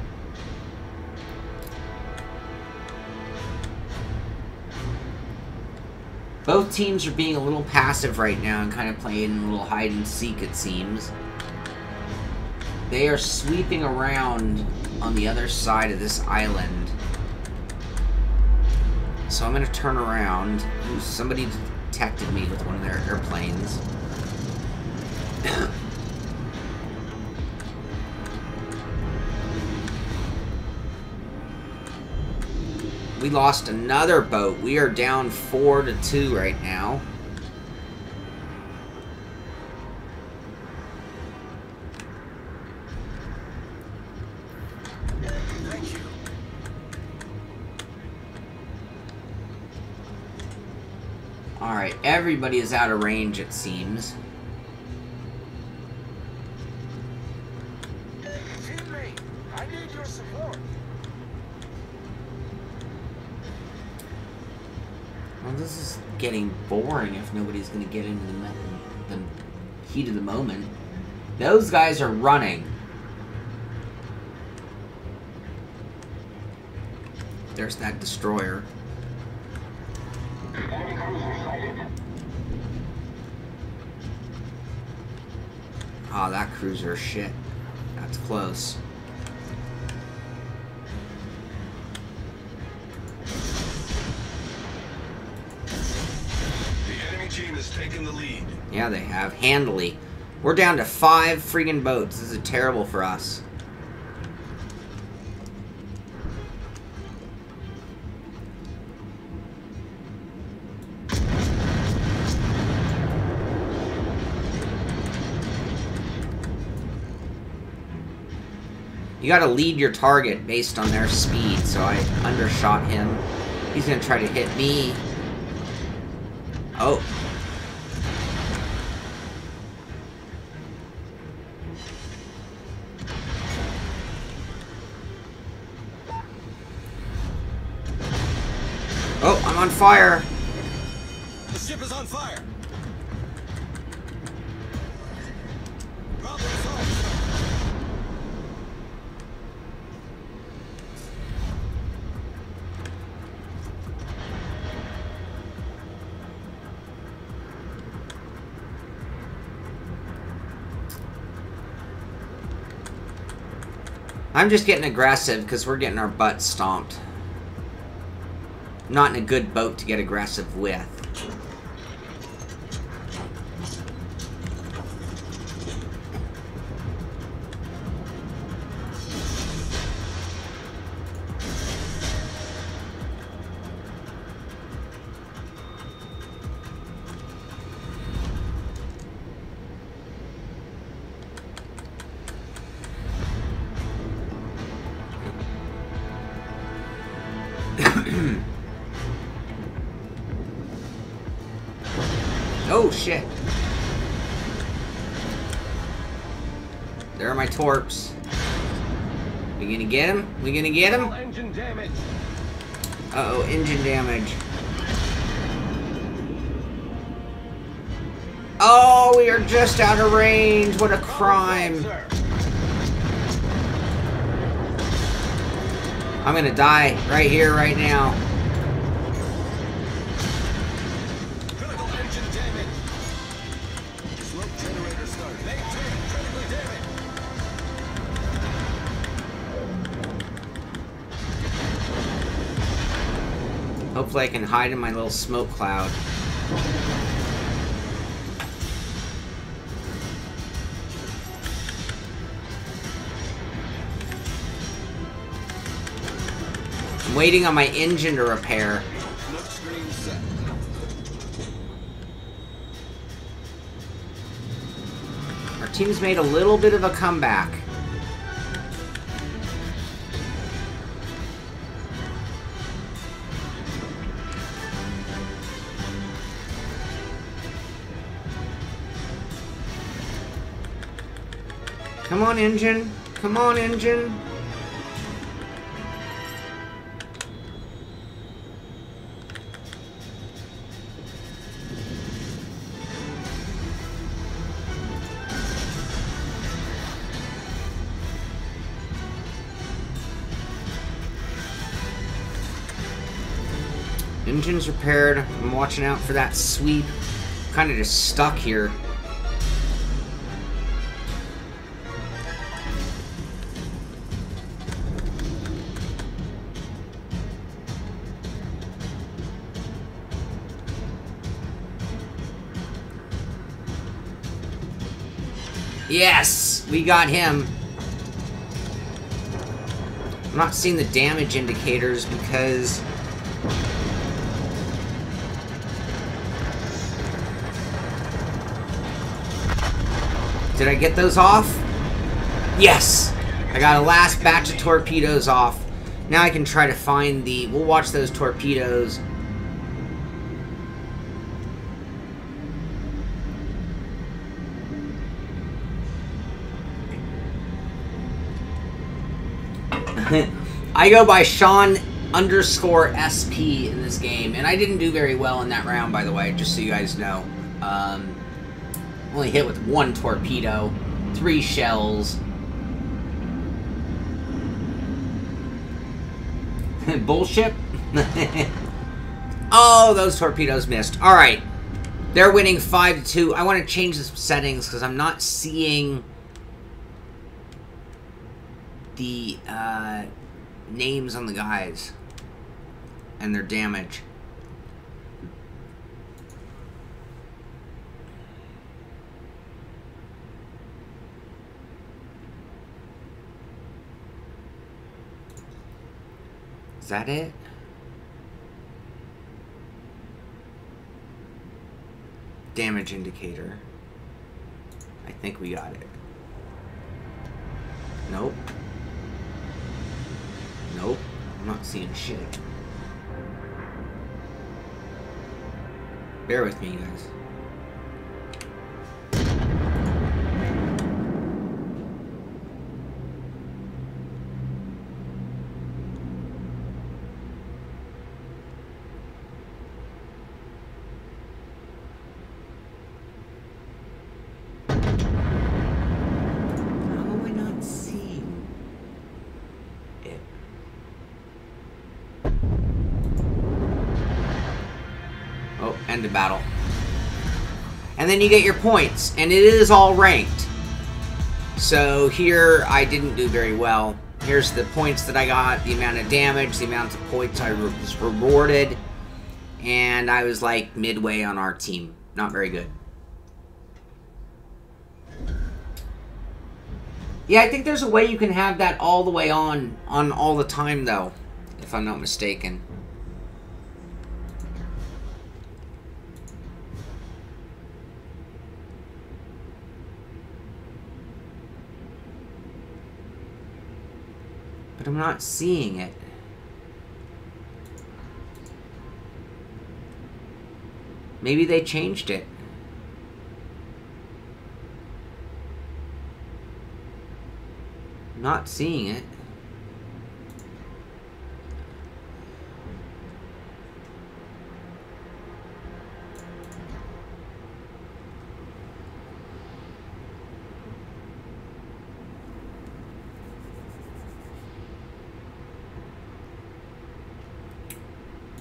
Both teams are being a little passive right now and kind of playing a little hide and seek, it seems. They are sweeping around on the other side of this island. So I'm going to turn around. Ooh, somebody detected me with one of their airplanes. We lost another boat. We are down 4-2 right now. Alright, everybody is out of range, it seems. Teammate, I need your support. Well, this is getting boring if nobody's going to get into the heat of the moment. Those guys are running. There's that destroyer. Oh, that cruiser, shit. That's close. The enemy team has taken the lead. Yeah, they have. Handily. We're down to 5 friggin' boats. This is terrible for us. You gotta lead your target based on their speed, so I undershot him. He's gonna try to hit me. Oh. Oh, I'm on fire. The ship is on fire. Problem solved. I'm just getting aggressive because we're getting our butts stomped. Not in a good boat to get aggressive with. Oh, shit. There are my torps. We gonna get him? We gonna get him? Engine damage. Uh-oh, engine damage. Oh, we are just out of range. What a crime. I'm gonna die right here, right now. Critical engine damage. Smoke generator started. Maintain critically damaged. Hopefully I can hide in my little smoke cloud. I'm waiting on my engine to repair. Smoke screen set. Our team's made a little bit of a comeback. Come on, engine. Come on, engine. Engine's repaired. I'm watching out for that sweep. Kind of just stuck here. Yes! We got him. I'm not seeing the damage indicators because... Did I get those off? Yes! I got a last batch of torpedoes off. Now I can try to find the... We'll watch those torpedoes. I go by Sean_SP in this game, and I didn't do very well in that round, by the way, just so you guys know. Only hit with 1 torpedo, 3 shells. Bullshit. Oh, those torpedoes missed. All right, they're winning 5-2. I want to change the settings because I'm not seeing the names on the guys and their damage. Is that it? Damage indicator. I think we got it. Nope. Nope, I'm not seeing shit. Bear with me, you guys. End of battle. And then you get your points, and it is all ranked. So here I didn't do very well. Here's the points that I got, the amount of damage, the amount of points I was rewarded, and I was like midway on our team. Not very good. Yeah, I think there's a way you can have that all the way on all the time though, if I'm not mistaken. But I'm not seeing it. Maybe they changed it. Not seeing it.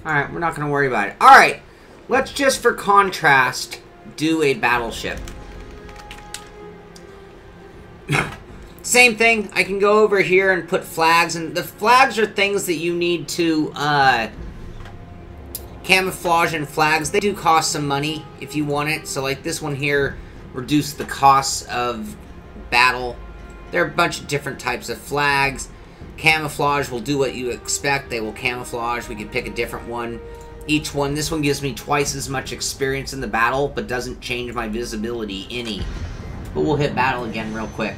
Alright, we're not going to worry about it. Alright, let's just for contrast do a battleship. Same thing, I can go over here and put flags, and the flags are things that you need to camouflage, and flags, they do cost some money if you want it. So like this one here, reduce the costs of battle. There are a bunch of different types of flags. Camouflage will do what you expect. They will camouflage. We can pick a different one. Each one, this one gives me twice as much experience in the battle, but doesn't change my visibility any. But we'll hit battle again real quick.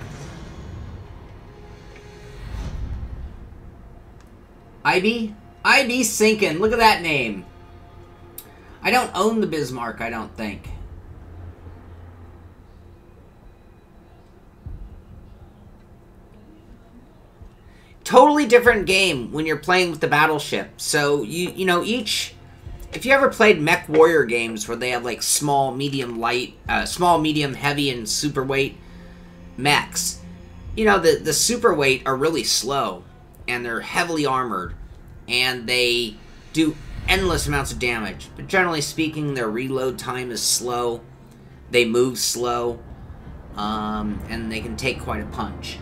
IB? IB sinking. Look at that name. I don't own the Bismarck, I don't think. Totally different game when you're playing with the battleship. So, you know, each... If you ever played Mech Warrior games where they have, like, small, medium, light... small, medium, heavy, and superweight mechs, you know, the superweight are really slow. And they're heavily armored. And they do endless amounts of damage. But generally speaking, their reload time is slow. They move slow. And they can take quite a punch.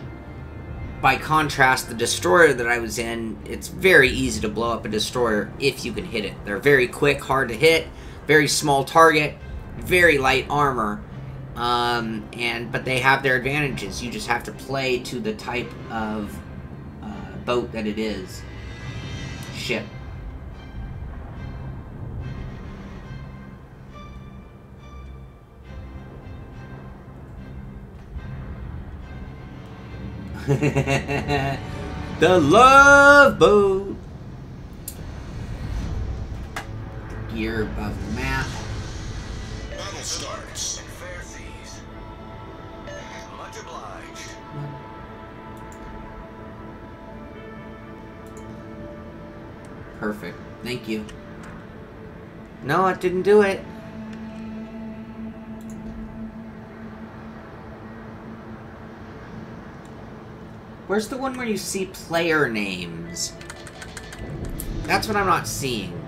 By contrast, the destroyer that I was in, it's very easy to blow up a destroyer if you can hit it. They're very quick, hard to hit, very small target, very light armor, but they have their advantages. You just have to play to the type of boat that it is. Ship. The Love Boat. The gear above the map. Battle starts. Fair seas. Much obliged. Perfect. Thank you. No, it didn't do it. Where's the one where you see player names? That's what I'm not seeing.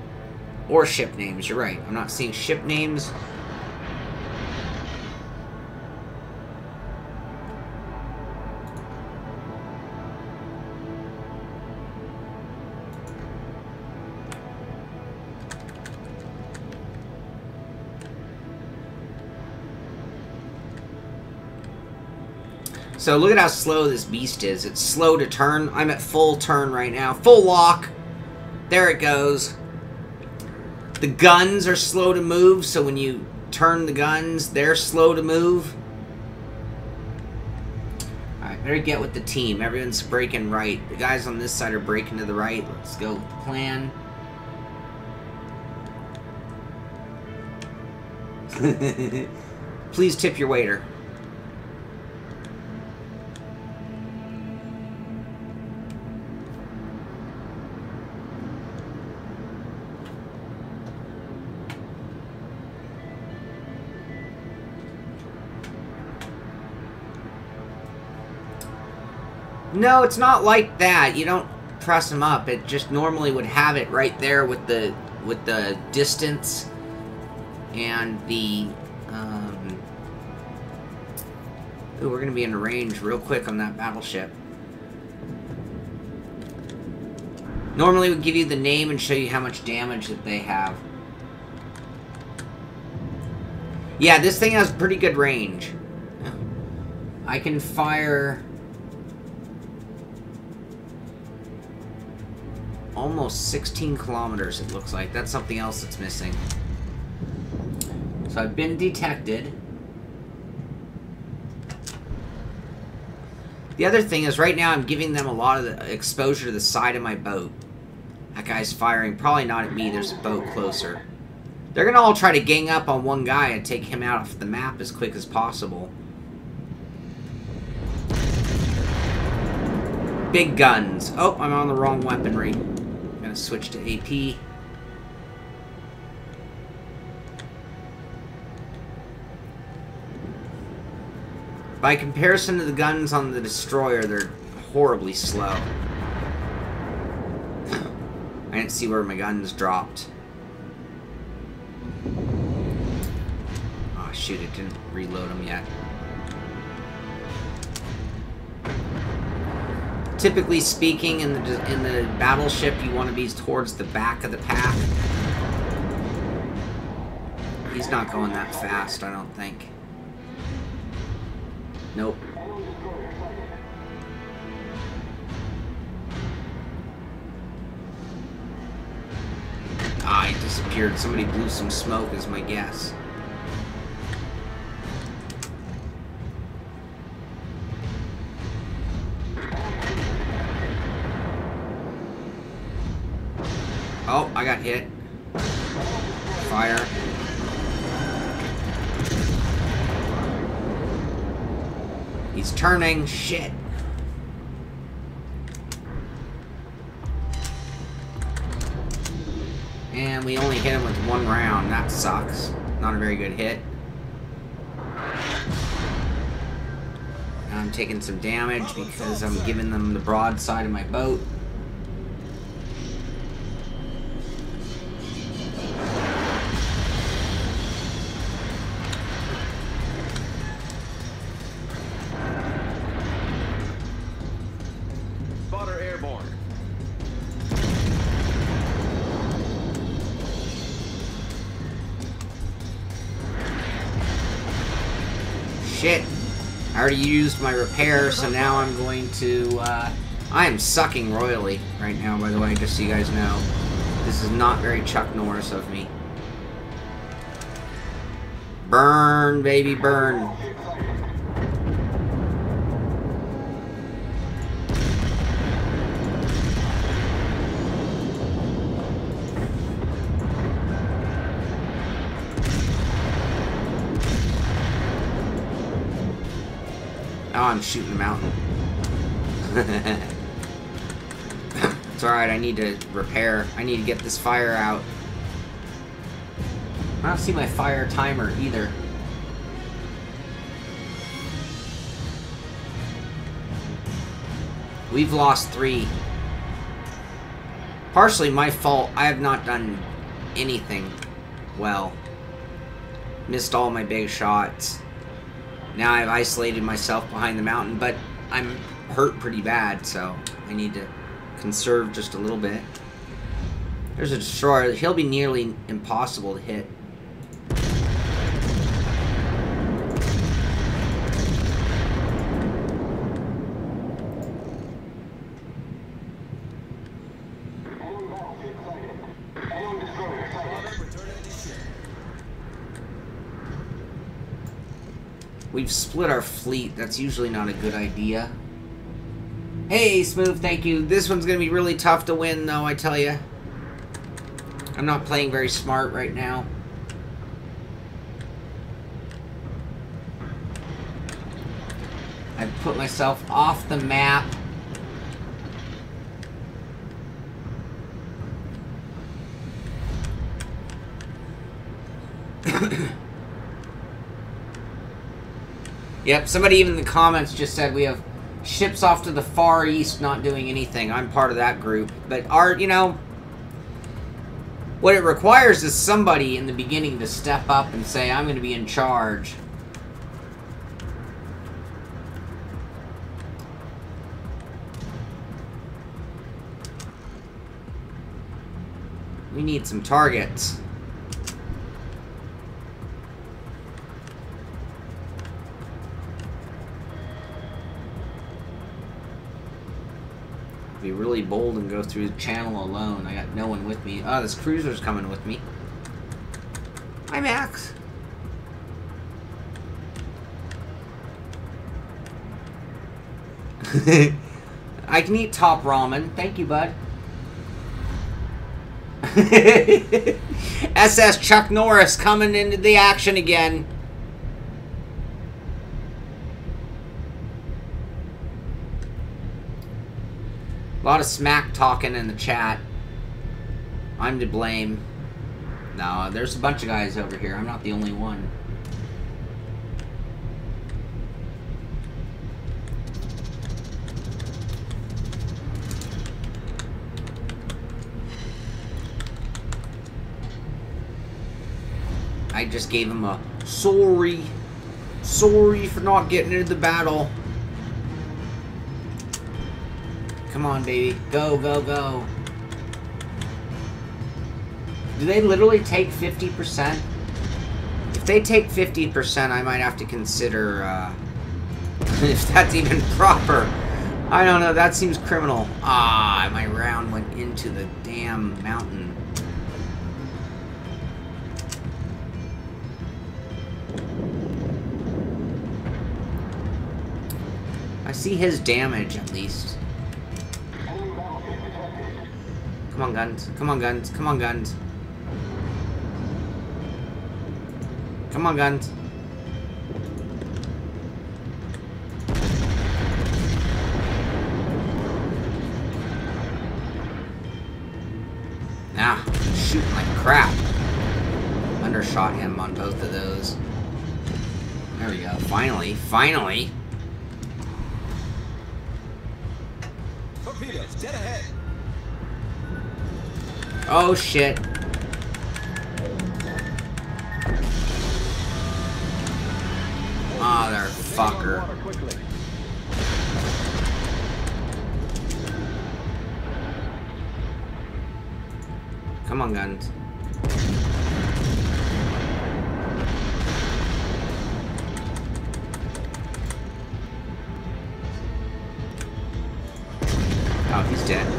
Or ship names, you're right. I'm not seeing ship names. So look at how slow this beast is. It's slow to turn. I'm at full turn right now. Full lock. There it goes. The guns are slow to move, so when you turn the guns, they're slow to move. Alright, better get with the team. Everyone's breaking right. The guys on this side are breaking to the right. Let's go with the plan. Please tip your waiter. No, it's not like that. You don't press them up. It just normally would have it right there with the distance and the ooh, we're gonna be in range real quick on that battleship. Normally would give you the name and show you how much damage that they have. Yeah, this thing has pretty good range. I can fire almost 16 kilometers, it looks like. That's something else that's missing. So I've been detected. The other thing is, right now I'm giving them a lot of the exposure to the side of my boat. That guy's firing, probably not at me, there's a boat closer. They're gonna all try to gang up on one guy and take him out off the map as quick as possible. Big guns. Oh, I'm on the wrong weaponry. I'm gonna switch to AP. By comparison to the guns on the destroyer, they're horribly slow. I didn't see where my guns dropped. Oh shoot, it didn't reload them yet. Typically speaking, in the battleship, you want to be towards the back of the pack. He's not going that fast, I don't think. Nope. Ah, he disappeared. Somebody blew some smoke is my guess. Oh, I got hit. Fire. He's turning. Shit. And we only hit him with one round. That sucks. Not a very good hit. I'm taking some damage because I'm giving them the broadside of my boat. Shit. I already used my repair, so now I'm going to, I am sucking royally right now, by the way, just so you guys know. This is not very Chuck Norris of me. Burn, baby, burn. Oh, I'm shooting the mountain. It's alright, I need to repair. I need to get this fire out. I don't see my fire timer either. We've lost 3. Partially my fault. I have not done anything well. Missed all my big shots. Now I've isolated myself behind the mountain, but I'm hurt pretty bad, so I need to conserve just a little bit. There's a destroyer. He'll be nearly impossible to hit. We've split our fleet. That's usually not a good idea. Hey, Smooth, thank you. This one's going to be really tough to win, though, I tell you. I'm not playing very smart right now. I've put myself off the map. Yep, somebody even in the comments just said we have ships off to the far east not doing anything. I'm part of that group. But you know, what it requires is somebody in the beginning to step up and say, I'm going to be in charge. We need some targets. Be really bold and go through the channel alone. I got no one with me. Oh, this cruiser's coming with me. Hi, Max. I can eat top ramen. Thank you, bud. SS Chuck Norris coming into the action again. A lot of smack talking in the chat. I'm to blame. No, there's a bunch of guys over here. I'm not the only one. I just gave him a sorry. Sorry for not getting into the battle. Come on, baby. Go, go, go. Do they literally take 50%? If they take 50%, I might have to consider, if that's even proper. I don't know. That seems criminal. Ah, my round went into the damn mountain. I see his damage, at least. Come on, guns. Come on, guns. Come on, guns. Come on, guns. Ah, shooting like crap. Undershot him on both of those. There we go. Finally. Finally. Torpedoes, dead ahead. Oh, shit. Motherfucker. Come on, guns. Oh, he's dead.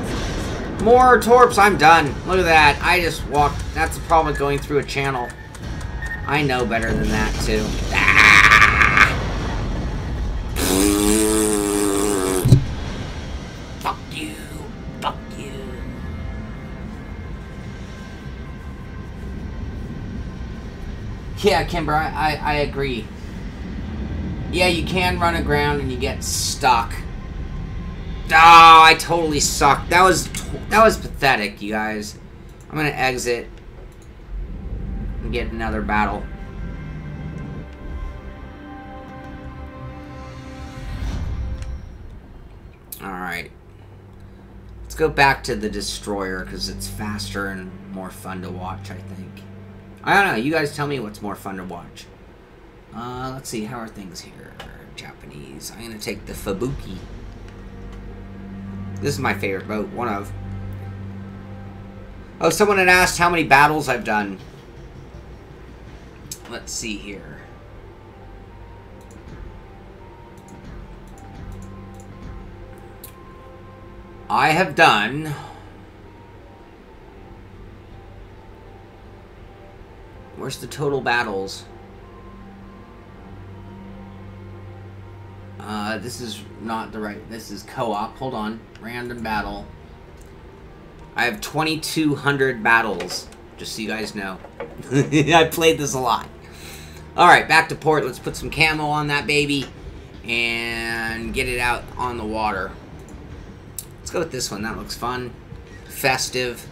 More torps, I'm done. Look at that. I just walked. That's the problem with going through a channel. I know better than that, too. Ah! Fuck you. Fuck you. Yeah, Kimber, I agree. Yeah, you can run aground and you get stuck. Oh, I totally sucked. That was pathetic, you guys. I'm gonna exit and get another battle. Alright. Let's go back to the destroyer because it's faster and more fun to watch, I think. I don't know. You guys tell me what's more fun to watch. Let's see. How are things here? Japanese. I'm gonna take the Fubuki. This is my favorite boat. One of. Oh, someone had asked how many battles I've done. Let's see here. I have done... Where's the total battles? This is not the right... This is co-op. Hold on. Random battle. I have 2,200 battles, just so you guys know. I played this a lot. Alright, back to port. Let's put some camo on that baby and get it out on the water. Let's go with this one. That looks fun. Festive.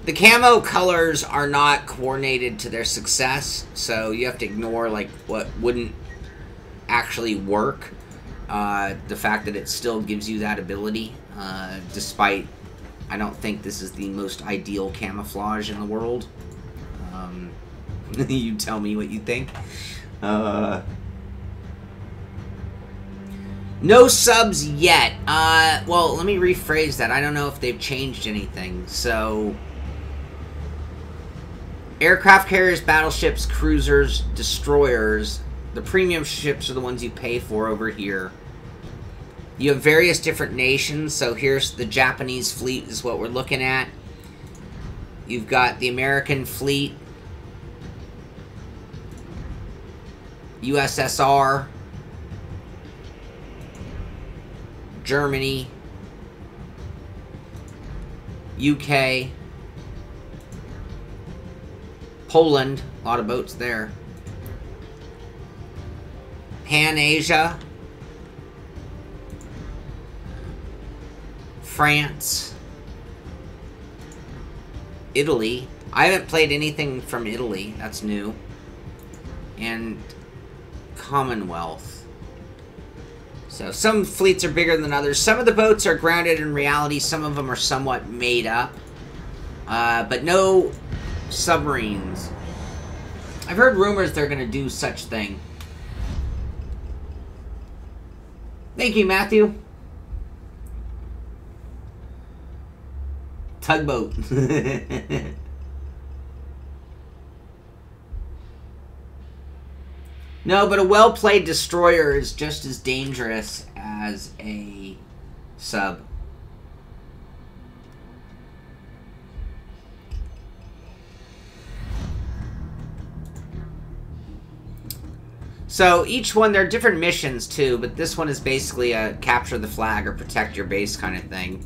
The camo colors are not coordinated to their success, so you have to ignore like what wouldn't actually work. The fact that it still gives you that ability, despite I don't think this is the most ideal camouflage in the world. You tell me what you think. No subs yet. Well, let me rephrase that. I don't know if they've changed anything. So, aircraft carriers, battleships, cruisers, destroyers. The premium ships are the ones you pay for over here. You have various different nations. So here's the Japanese fleet is what we're looking at. You've got the American fleet. USSR. Germany. UK. Poland. A lot of boats there. Pan-Asia. France. Italy. I haven't played anything from Italy. That's new. And Commonwealth. So some fleets are bigger than others. Some of the boats are grounded in reality. Some of them are somewhat made up. But no submarines. I've heard rumors they're going to do such thing. Thank you, Matthew. Tugboat. No, but a well-played destroyer is just as dangerous as a sub. So each one, there are different missions too, but this one is basically a capture the flag or protect your base kind of thing.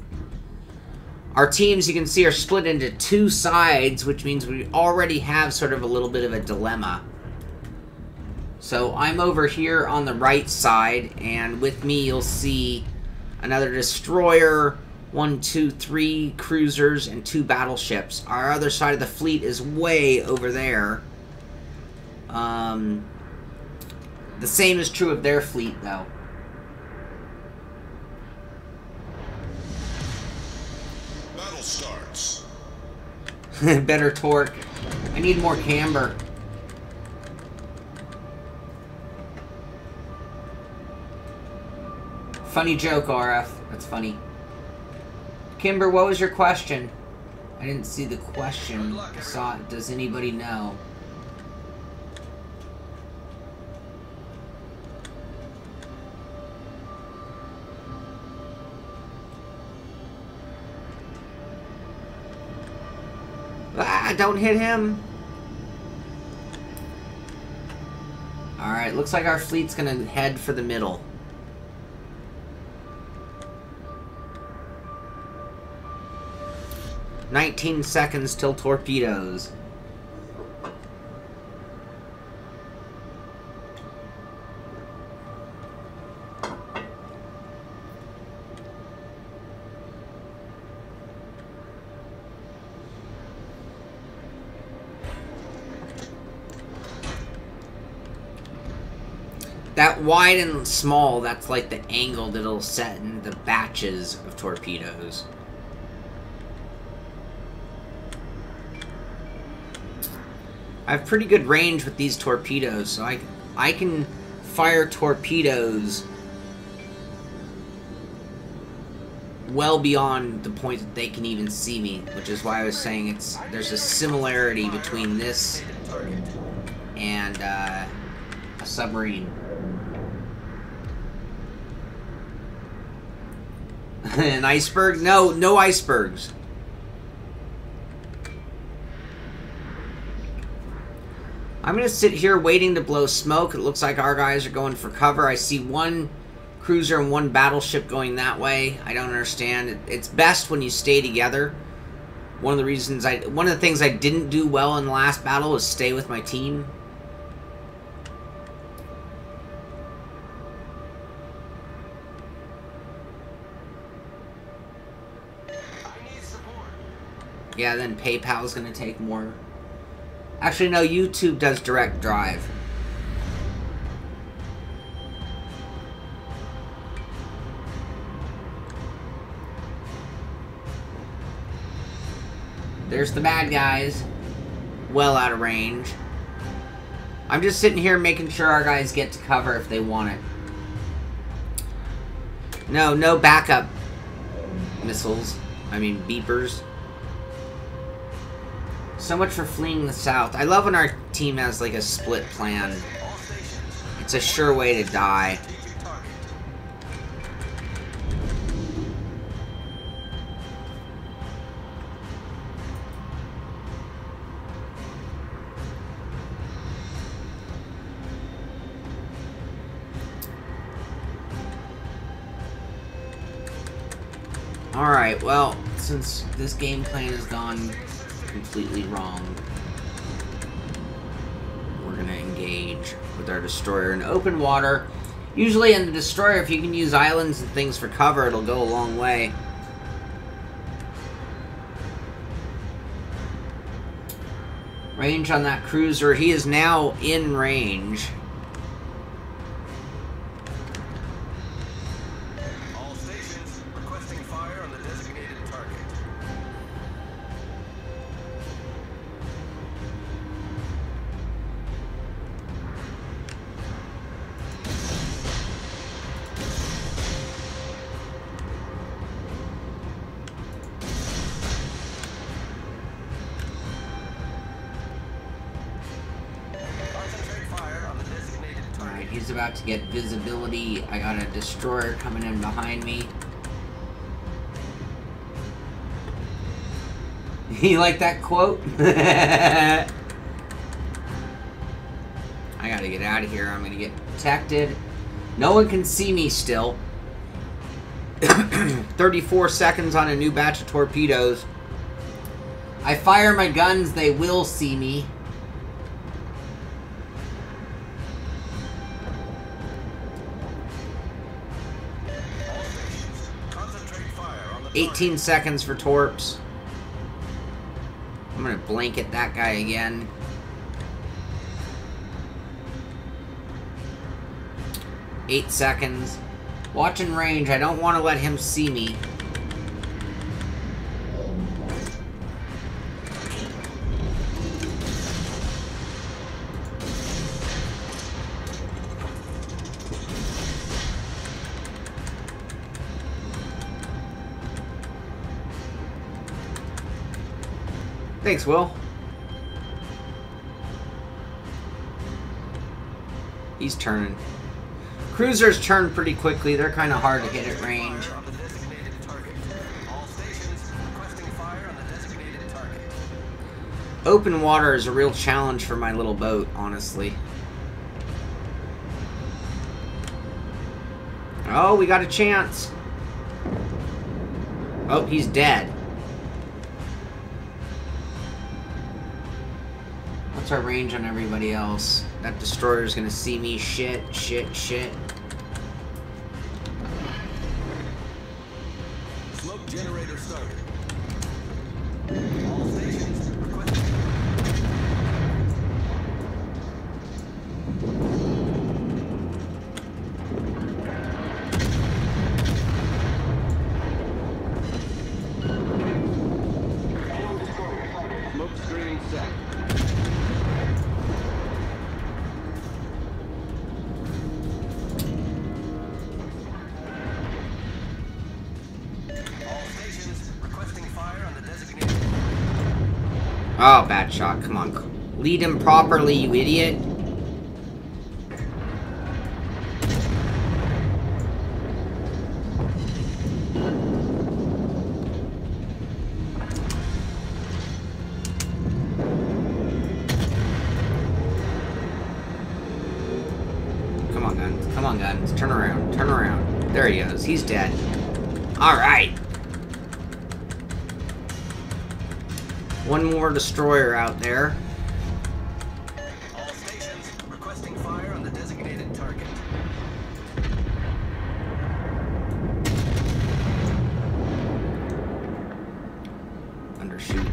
Our teams, you can see, are split into two sides, which means we already have sort of a little bit of a dilemma. So I'm over here on the right side, and with me you'll see another destroyer, 1, 2, 3 cruisers, and 2 battleships. Our other side of the fleet is way over there. The same is true of their fleet, though. Battle starts. Better torque. I need more camber. Funny joke, RF. That's funny. Kimber, what was your question? I didn't see the question. I saw it. Does anybody know? Ah, don't hit him. Alright, looks like our fleet's gonna head for the middle. "19 seconds till torpedoes." That wide and small, that's like the angle that it'll set in the batches of torpedoes. I have pretty good range with these torpedoes, so I can fire torpedoes well beyond the point that they can even see me, which is why I was saying there's a similarity between this and a submarine. An iceberg? No, no icebergs. I'm going to sit here waiting to blow smoke. It looks like our guys are going for cover. I see one cruiser and one battleship going that way. I don't understand. It's best when you stay together. One of the things I didn't do well in the last battle was stay with my team. Yeah, then PayPal's gonna take more. Actually, no, YouTube does direct drive. There's the bad guys. Well out of range. I'm just sitting here making sure our guys get to cover if they want it. No backup missiles. I mean, beepers. So much for fleeing the south. I love when our team has like a split plan. It's a sure way to die. Alright, well, since this game plan has gone completely wrong, we're gonna engage with our destroyer in open water. Usually in the destroyer, if you can use islands and things for cover, it'll go a long way. Range on that cruiser. He is now in range. All stations requesting fire on the designated target. He's about to get visibility. I got a destroyer coming in behind me. You like that quote? I gotta get out of here. I'm gonna get detected. No one can see me still. 34 seconds on a new batch of torpedoes. I fire my guns, they will see me. 18 seconds for torps. I'm gonna blanket that guy again. 8 seconds. Watching range. I don't want to let him see me. Thanks, Will. He's turning. Cruisers turn pretty quickly. They're kind of hard to hit at range. Open water is a real challenge for my little boat, honestly. Oh, we got a chance. Oh, he's dead. What's our range on everybody else? That destroyer's gonna see me. Shit. Smoke generator started. All stations requesting. Smoke screen set. Oh, bad shot. Come on. Lead him properly, you idiot. Come on, guns. Come on, guns. Turn around. Turn around. There he goes. He's dead. Alright. One more destroyer out there. All stations requesting fire on the designated target. Undershoot.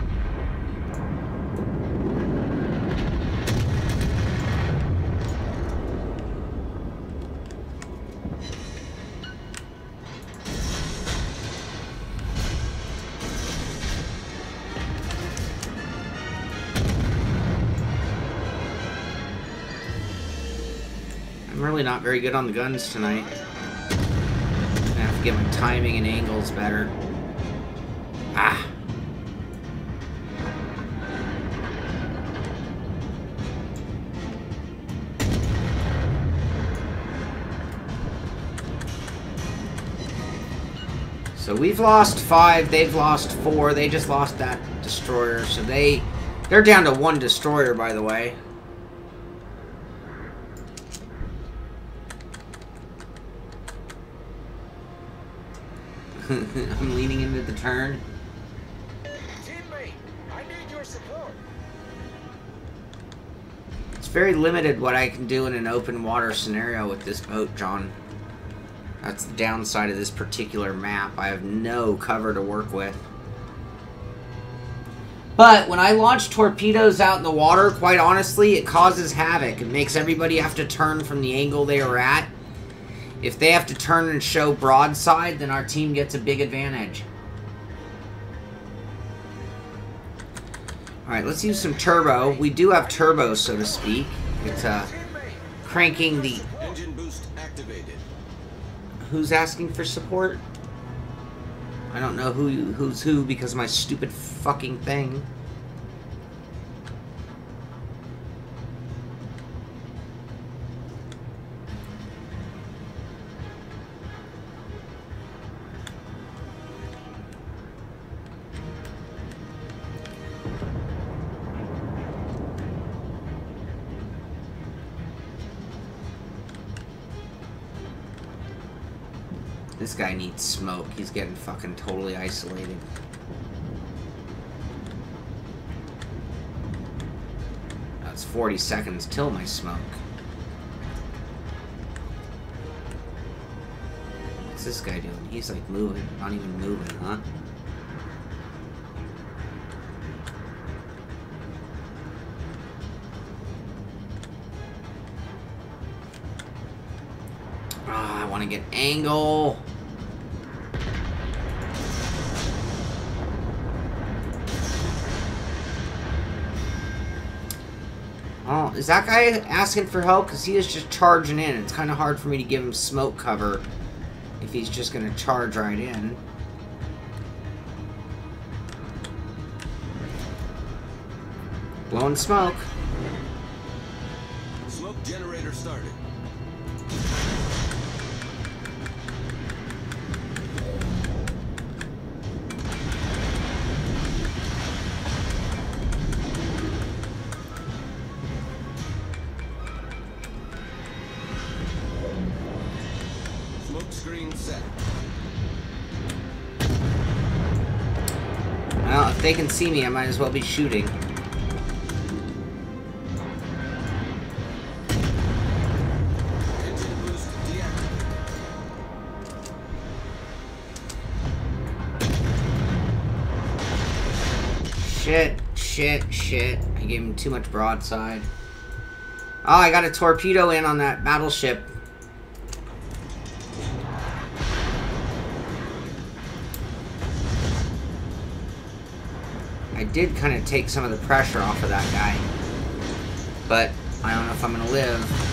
I'm really not very good on the guns tonight. I'm gonna have to get my timing and angles better. Ah. So we've lost 5, they've lost 4, they just lost that destroyer, so they're down to 1 destroyer, by the way. I'm leaning into the turn. Teammate, I need your support. It's very limited what I can do in an open water scenario with this boat, John. That's the downside of this particular map. I have no cover to work with. But when I launch torpedoes out in the water, quite honestly, it causes havoc. It makes everybody have to turn from the angle they were at. If they have to turn and show broadside, then our team gets a big advantage. Alright, let's use some turbo. We do have turbo, so to speak. It's cranking the... Engine boost activated. Who's asking for support? I don't know who's who because of my stupid fucking thing. This guy needs smoke. He's getting fucking totally isolated. That's 40 seconds till my smoke. What's this guy doing? He's like moving. Not even moving, huh? Ah, I want to get angle. Oh, is that guy asking for help? Because he is just charging in. It's kind of hard for me to give him smoke cover if he's just going to charge right in. Blowing smoke. Smoke generator started. Screen set. Well, if they can see me, I might as well be shooting. Engine boost deactivated. Shit. I gave him too much broadside. Oh, I got a torpedo in on that battleship. I did kind of take some of the pressure off of that guy, but I don't know if I'm going to live.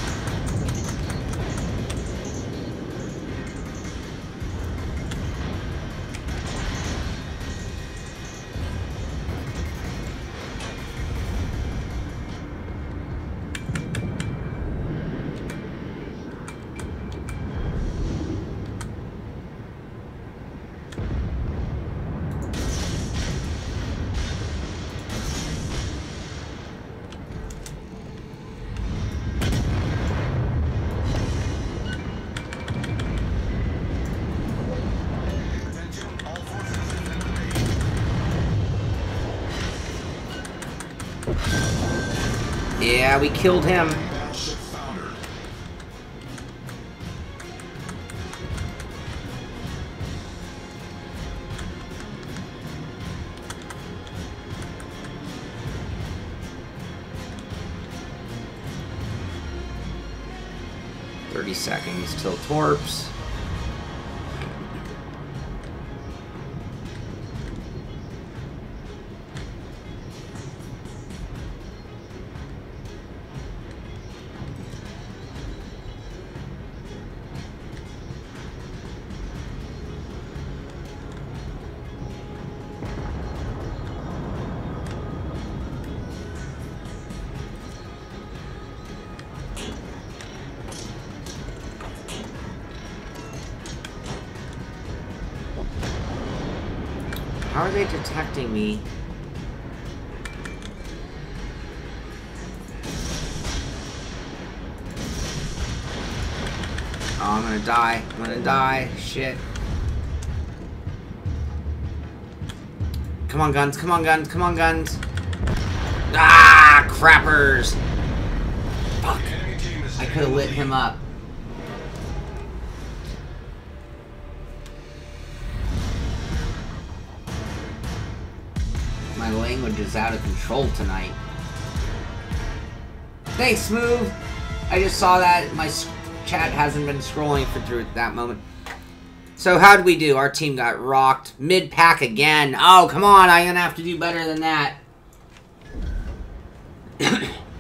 Yeah, we killed him. Battleship foundered. Seconds till torps. How are they detecting me? Oh, I'm gonna die. I'm gonna die. Shit. Come on, guns. Come on, guns. Come on, guns. Ah, crappers. Fuck. I could have lit him up. My language is out of control tonight. Thanks, Smooth. I just saw that. My chat hasn't been scrolling through at that moment. So how'd we do? Our team got rocked. Mid-pack again. Oh, come on. I'm going to have to do better than that.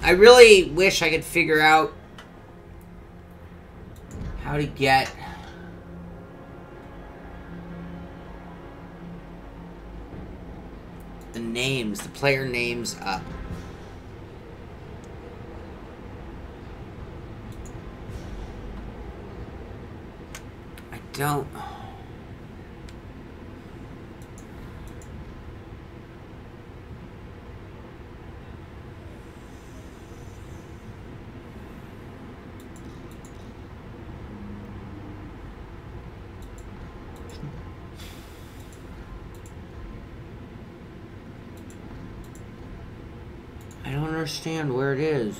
I really wish I could figure out how to get... the names, the player names up. I don't... I don't understand where it is.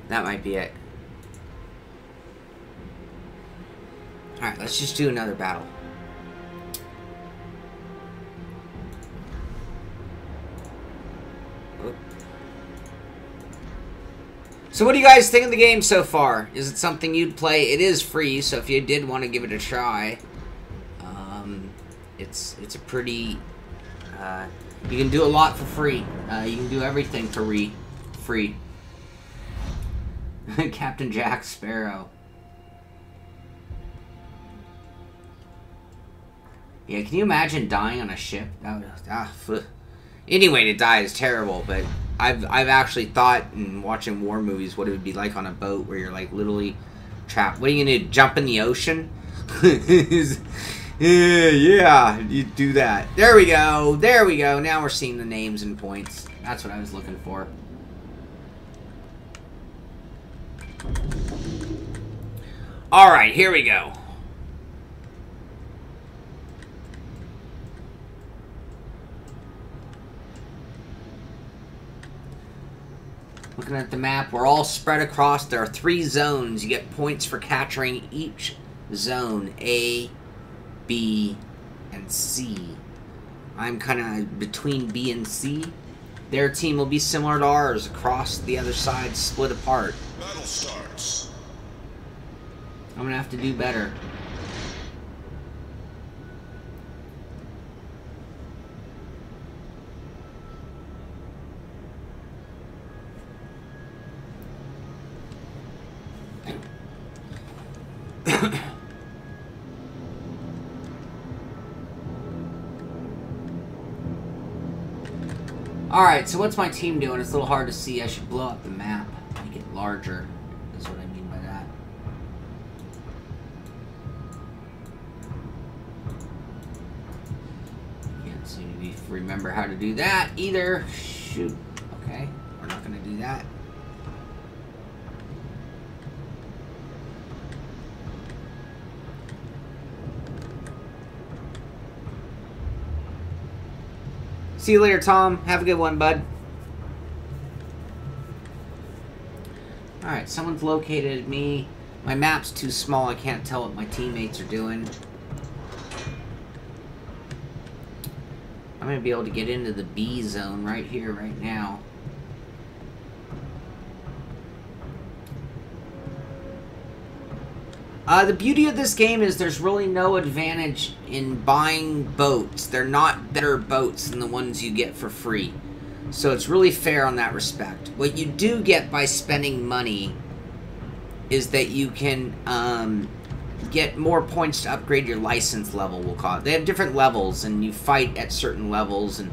That might be it. Alright, let's just do another battle. So what do you guys think of the game so far? Is it something you'd play? It is free, so if you did want to give it a try, it's a pretty... you can do a lot for free. You can do everything for free. Captain Jack Sparrow. Yeah, can you imagine dying on a ship? That would, any way to die is terrible, but I've actually thought in watching war movies what it would be like on a boat where you're like literally trapped. What are you gonna do? Jump in the ocean? Yeah, you do that. There we go. There we go. Now we're seeing the names and points. That's what I was looking for. Alright, here we go. Looking at the map, we're all spread across. There are 3 zones. You get points for capturing each zone. A, B, and C. I'm kind of between B and C. Their team will be similar to ours. Across the other side, split apart. Battle starts. I'm gonna have to do better. Alright, so what's my team doing? It's a little hard to see. I should blow up the map. Make it larger, is what I mean by that. Can't seem to remember how to do that either. Shoot. Okay, we're not going to do that. See you later, Tom. Have a good one, bud. Alright, someone's located me. My map's too small. I can't tell what my teammates are doing. I'm going to be able to get into the B zone right here, right now. The beauty of this game is there's really no advantage in buying boats. They're not better boats than the ones you get for free. So it's really fair on that respect. What you do get by spending money is that you can get more points to upgrade your license level, we'll call it. They have different levels, and you fight at certain levels, and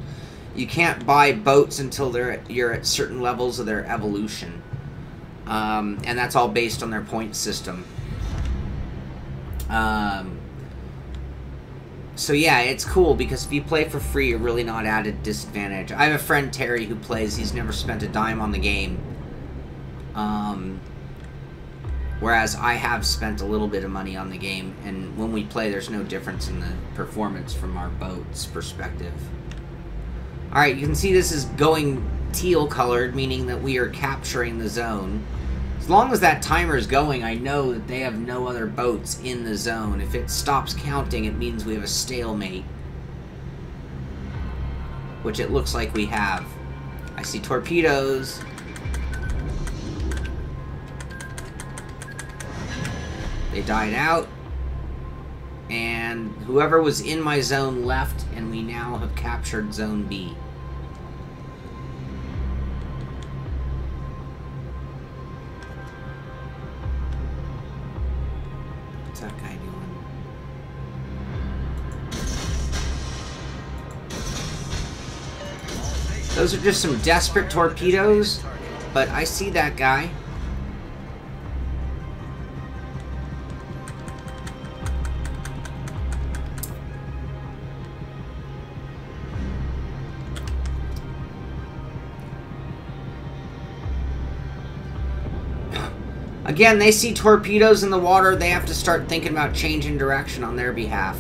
you can't buy boats until you're at certain levels of their evolution. And that's all based on their point system. So yeah, it's cool because if you play for free, you're really not at a disadvantage. I have a friend, Terry, who plays. He's never spent a dime on the game. Whereas I have spent a little bit of money on the game, and when we play, there's no difference in the performance from our boat's perspective. Alright, you can see this is going teal colored, meaning that we are capturing the zone. As long as that timer is going, I know that they have no other boats in the zone. If it stops counting, it means we have a stalemate. Which it looks like we have. I see torpedoes. They died out. And whoever was in my zone left, and we now have captured Zone B. What's that guy doing? Those are just some desperate torpedoes, but I see that guy. Again, they see torpedoes in the water, they have to start thinking about changing direction on their behalf.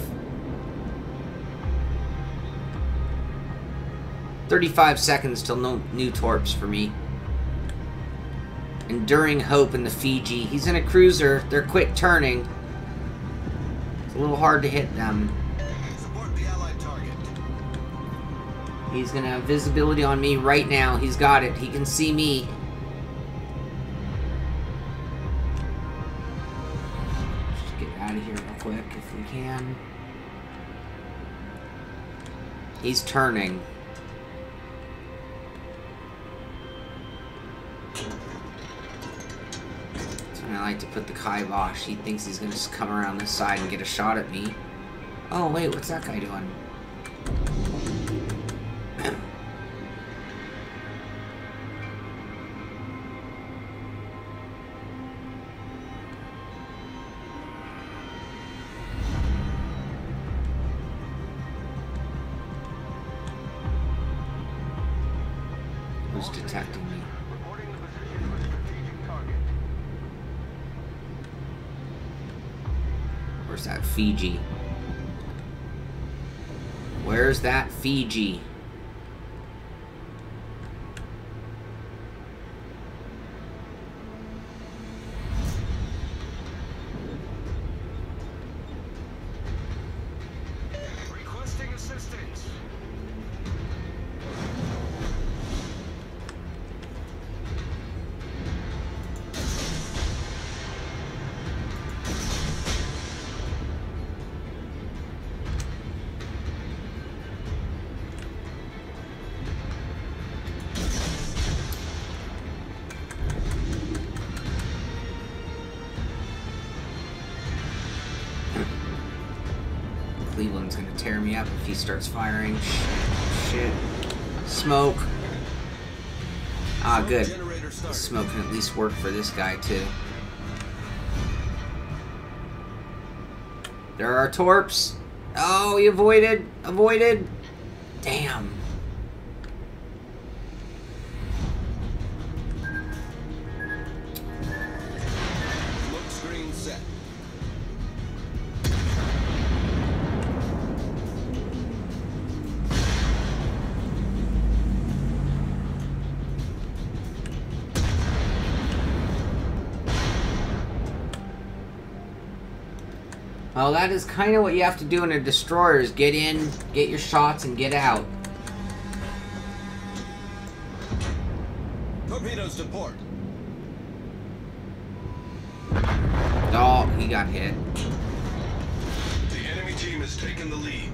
35 seconds till no new torps for me. Enduring Hope in the Fiji. He's in a cruiser. They're quick turning. It's a little hard to hit them. Support the allied target. He's going to have visibility on me right now. He's got it. He can see me. Just get out of here real quick if we can. He's turning. I like to put the kibosh. He thinks he's going to come around this side and get a shot at me. Oh, wait, what's that guy doing? Who's detecting me? Reporting the position of a strategic target. Where's that Fiji? Where's that Fiji? Requesting assistance. Cleveland's gonna tear me up if he starts firing. Shit. Smoke. Ah, good. Generator The started. smoke can at least work for this guy, too. There are torps. Oh, he avoided. Avoided. Damn. Smoke screen set. Well, that is kind of what you have to do in a destroyer, is get in, get your shots, and get out. Torpedoes to port. Oh, he got hit. The enemy team has taken the lead.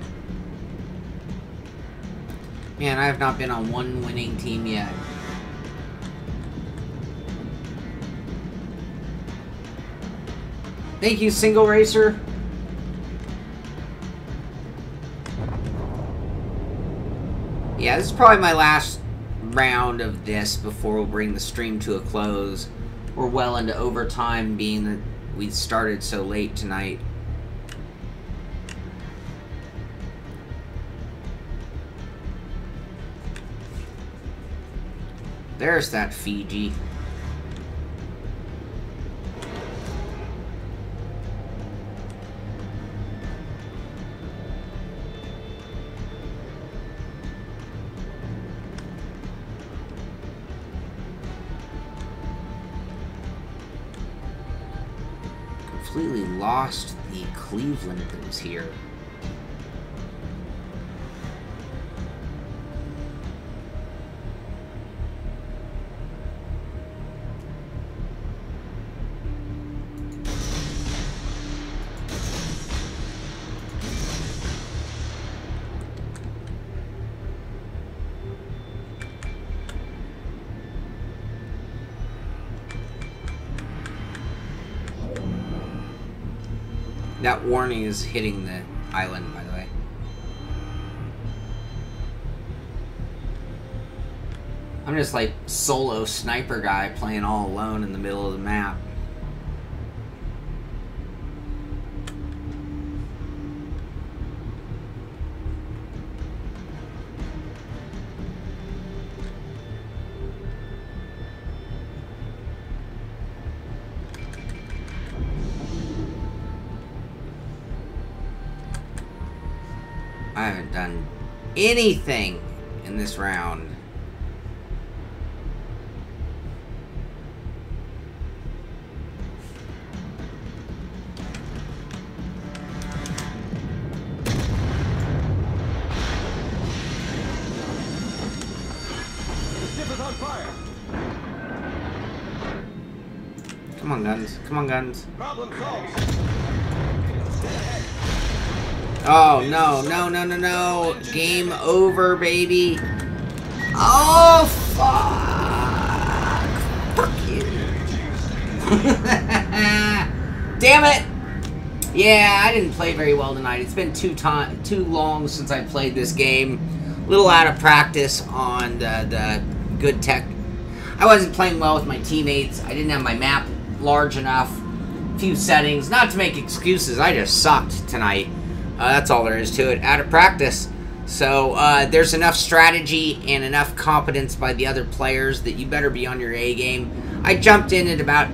Man, I have not been on one winning team yet. Thank you, Single Racer. Yeah, this is probably my last round of this before we'll bring the stream to a close. We're well into overtime, being that we started so late tonight. There's that Fiji. Completely lost the Cleveland that was here. That warning is hitting the island, by the way. I'm just like solo sniper guy playing all alone in the middle of the map. I haven't done anything in this round. Ship is on fire. Come on, guns. Come on, guns. Problem solved. Oh, no, no, no, no, no. Game over, baby. Oh, fuck. Fuck you. Damn it. Yeah, I didn't play very well tonight. It's been too long since I played this game. A little out of practice on the good tech. I wasn't playing well with my teammates. I didn't have my map large enough. Few settings. Not to make excuses. I just sucked tonight. That's all there is to it. Out of practice. So there's enough strategy and enough competence by the other players that you better be on your A game. I jumped in at about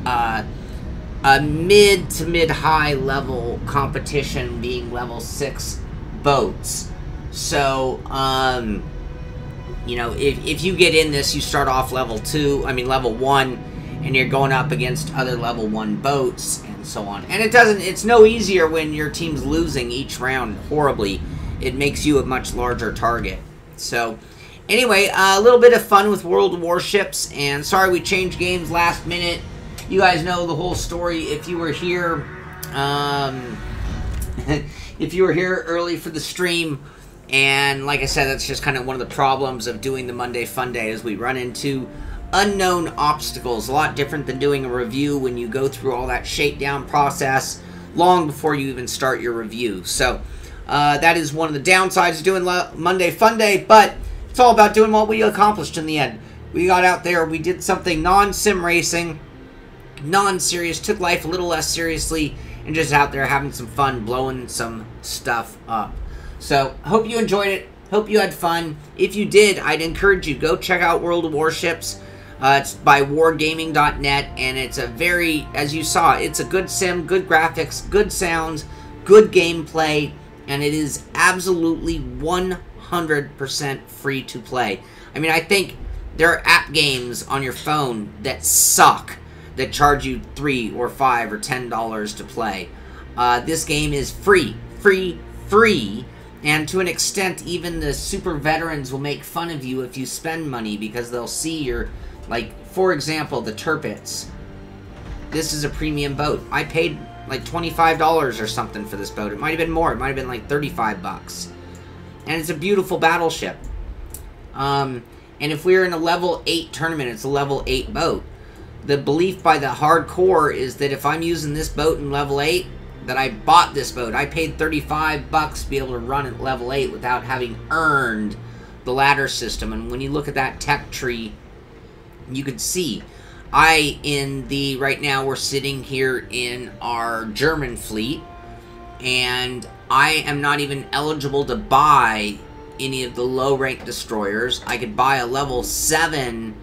a mid to mid-high level competition, being level 6 boats. So, you know, if you get in this, you start off level 1, and you're going up against other level 1 boats, and so on. And it's no easier when your team's losing each round horribly. It makes you a much larger target. So, anyway, a little bit of fun with World of Warships, and sorry we changed games last minute. You guys know the whole story if you were here. If you were here early for the stream. And like I said, that's just kind of one of the problems of doing the Monday Funday, is we run into unknown obstacles. A lot different than doing a review when you go through all that shakedown process long before you even start your review. So that is one of the downsides of doing Monday Funday, but it's all about doing what we accomplished in the end. We got out there, we did something non-sim racing, non-serious, took life a little less seriously, and just out there having some fun, blowing some stuff up. So, hope you enjoyed it. Hope you had fun. If you did, I'd encourage you, go check out World of Warships. It's by wargaming.net, and it's a very, as you saw, it's a good sim, good graphics, good sounds, good gameplay, and it is absolutely 100% free to play. I mean, I think there are app games on your phone that suck, that charge you $3 or $5 or $10 to play. This game is free. And to an extent, even the super veterans will make fun of you if you spend money, because they'll see your, like, for example, the Turpits. This is a premium boat. I paid like $25 or something for this boat. It might have been more. It might have been like 35 bucks. And it's a beautiful battleship. And if we were in a level 8 tournament, it's a level 8 boat. The belief by the hardcore is that if I'm using this boat in level 8, that I bought this boat. I paid 35 bucks to be able to run at level 8 without having earned the ladder system. And when you look at that tech tree, you can see right now we're sitting here in our German fleet, and I am not even eligible to buy any of the low rank destroyers. I could buy a level 6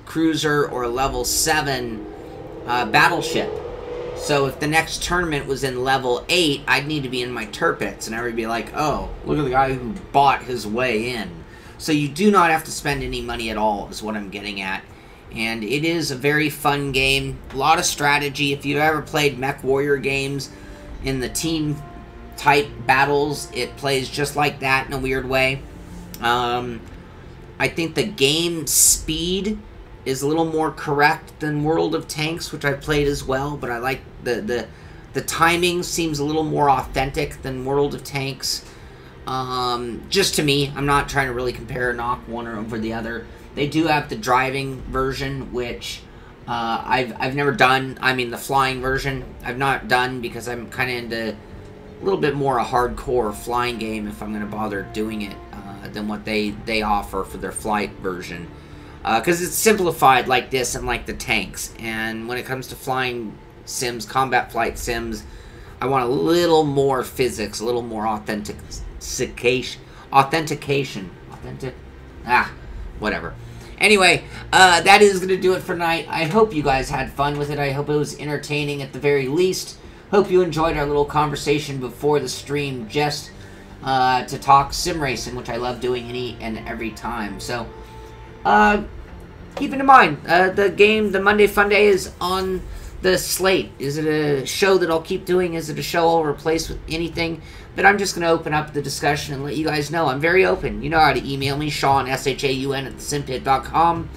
cruiser or a level 7 battleship. So if the next tournament was in level 8, I'd need to be in my Turpits, and everybody be like, oh, look at the guy who bought his way in. So you do not have to spend any money at all, is what I'm getting at. And it is a very fun game. A lot of strategy. If you've ever played Mech Warrior games in the team-type battles, it plays just like that in a weird way. I think the game speed is a little more correct than World of Tanks, which I played as well, but I like the timing seems a little more authentic than World of Tanks. Just to me, I'm not trying to really compare or knock one over the other. They do have the driving version, which I've never done. I mean, the flying version I've not done, because I'm kind of into a little bit more a hardcore flying game if I'm going to bother doing it than what they offer for their flight version. Because it's simplified like this and like the tanks. And when it comes to flying sims, combat flight sims, I want a little more physics, a little more authentication. Whatever. Anyway, that is going to do it for tonight. I hope you guys had fun with it. I hope it was entertaining at the very least. Hope you enjoyed our little conversation before the stream, just to talk sim racing, which I love doing any and every time. So, keep in mind, the Monday Funday is on the slate. Is it a show that I'll keep doing? Is it a show I'll replace with anything? But I'm just going to open up the discussion and let you guys know. I'm very open. You know how to email me, Sean, S-H-A-U-N, at simpit.com.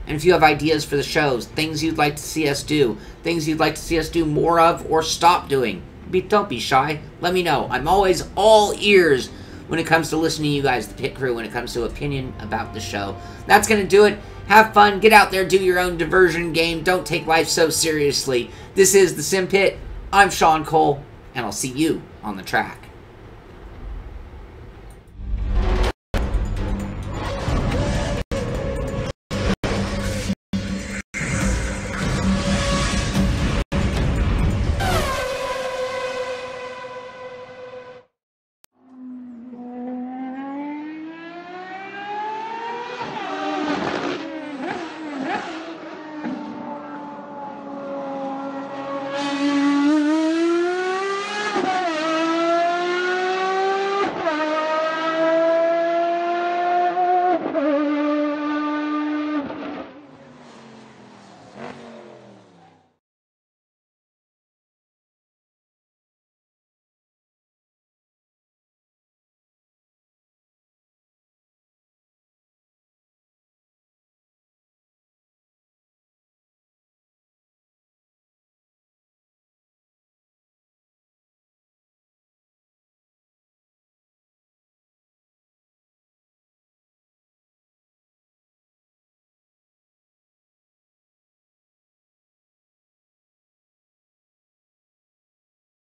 And if you have ideas for the shows, things you'd like to see us do, things you'd like to see us do more of or stop doing, don't be shy. Let me know. I'm always all ears when it comes to listening to you guys, the pit crew, when it comes to opinion about the show. That's going to do it. Have fun. Get out there. Do your own diversion game. Don't take life so seriously. This is the Simpit. I'm Sean Cole, and I'll see you on the track.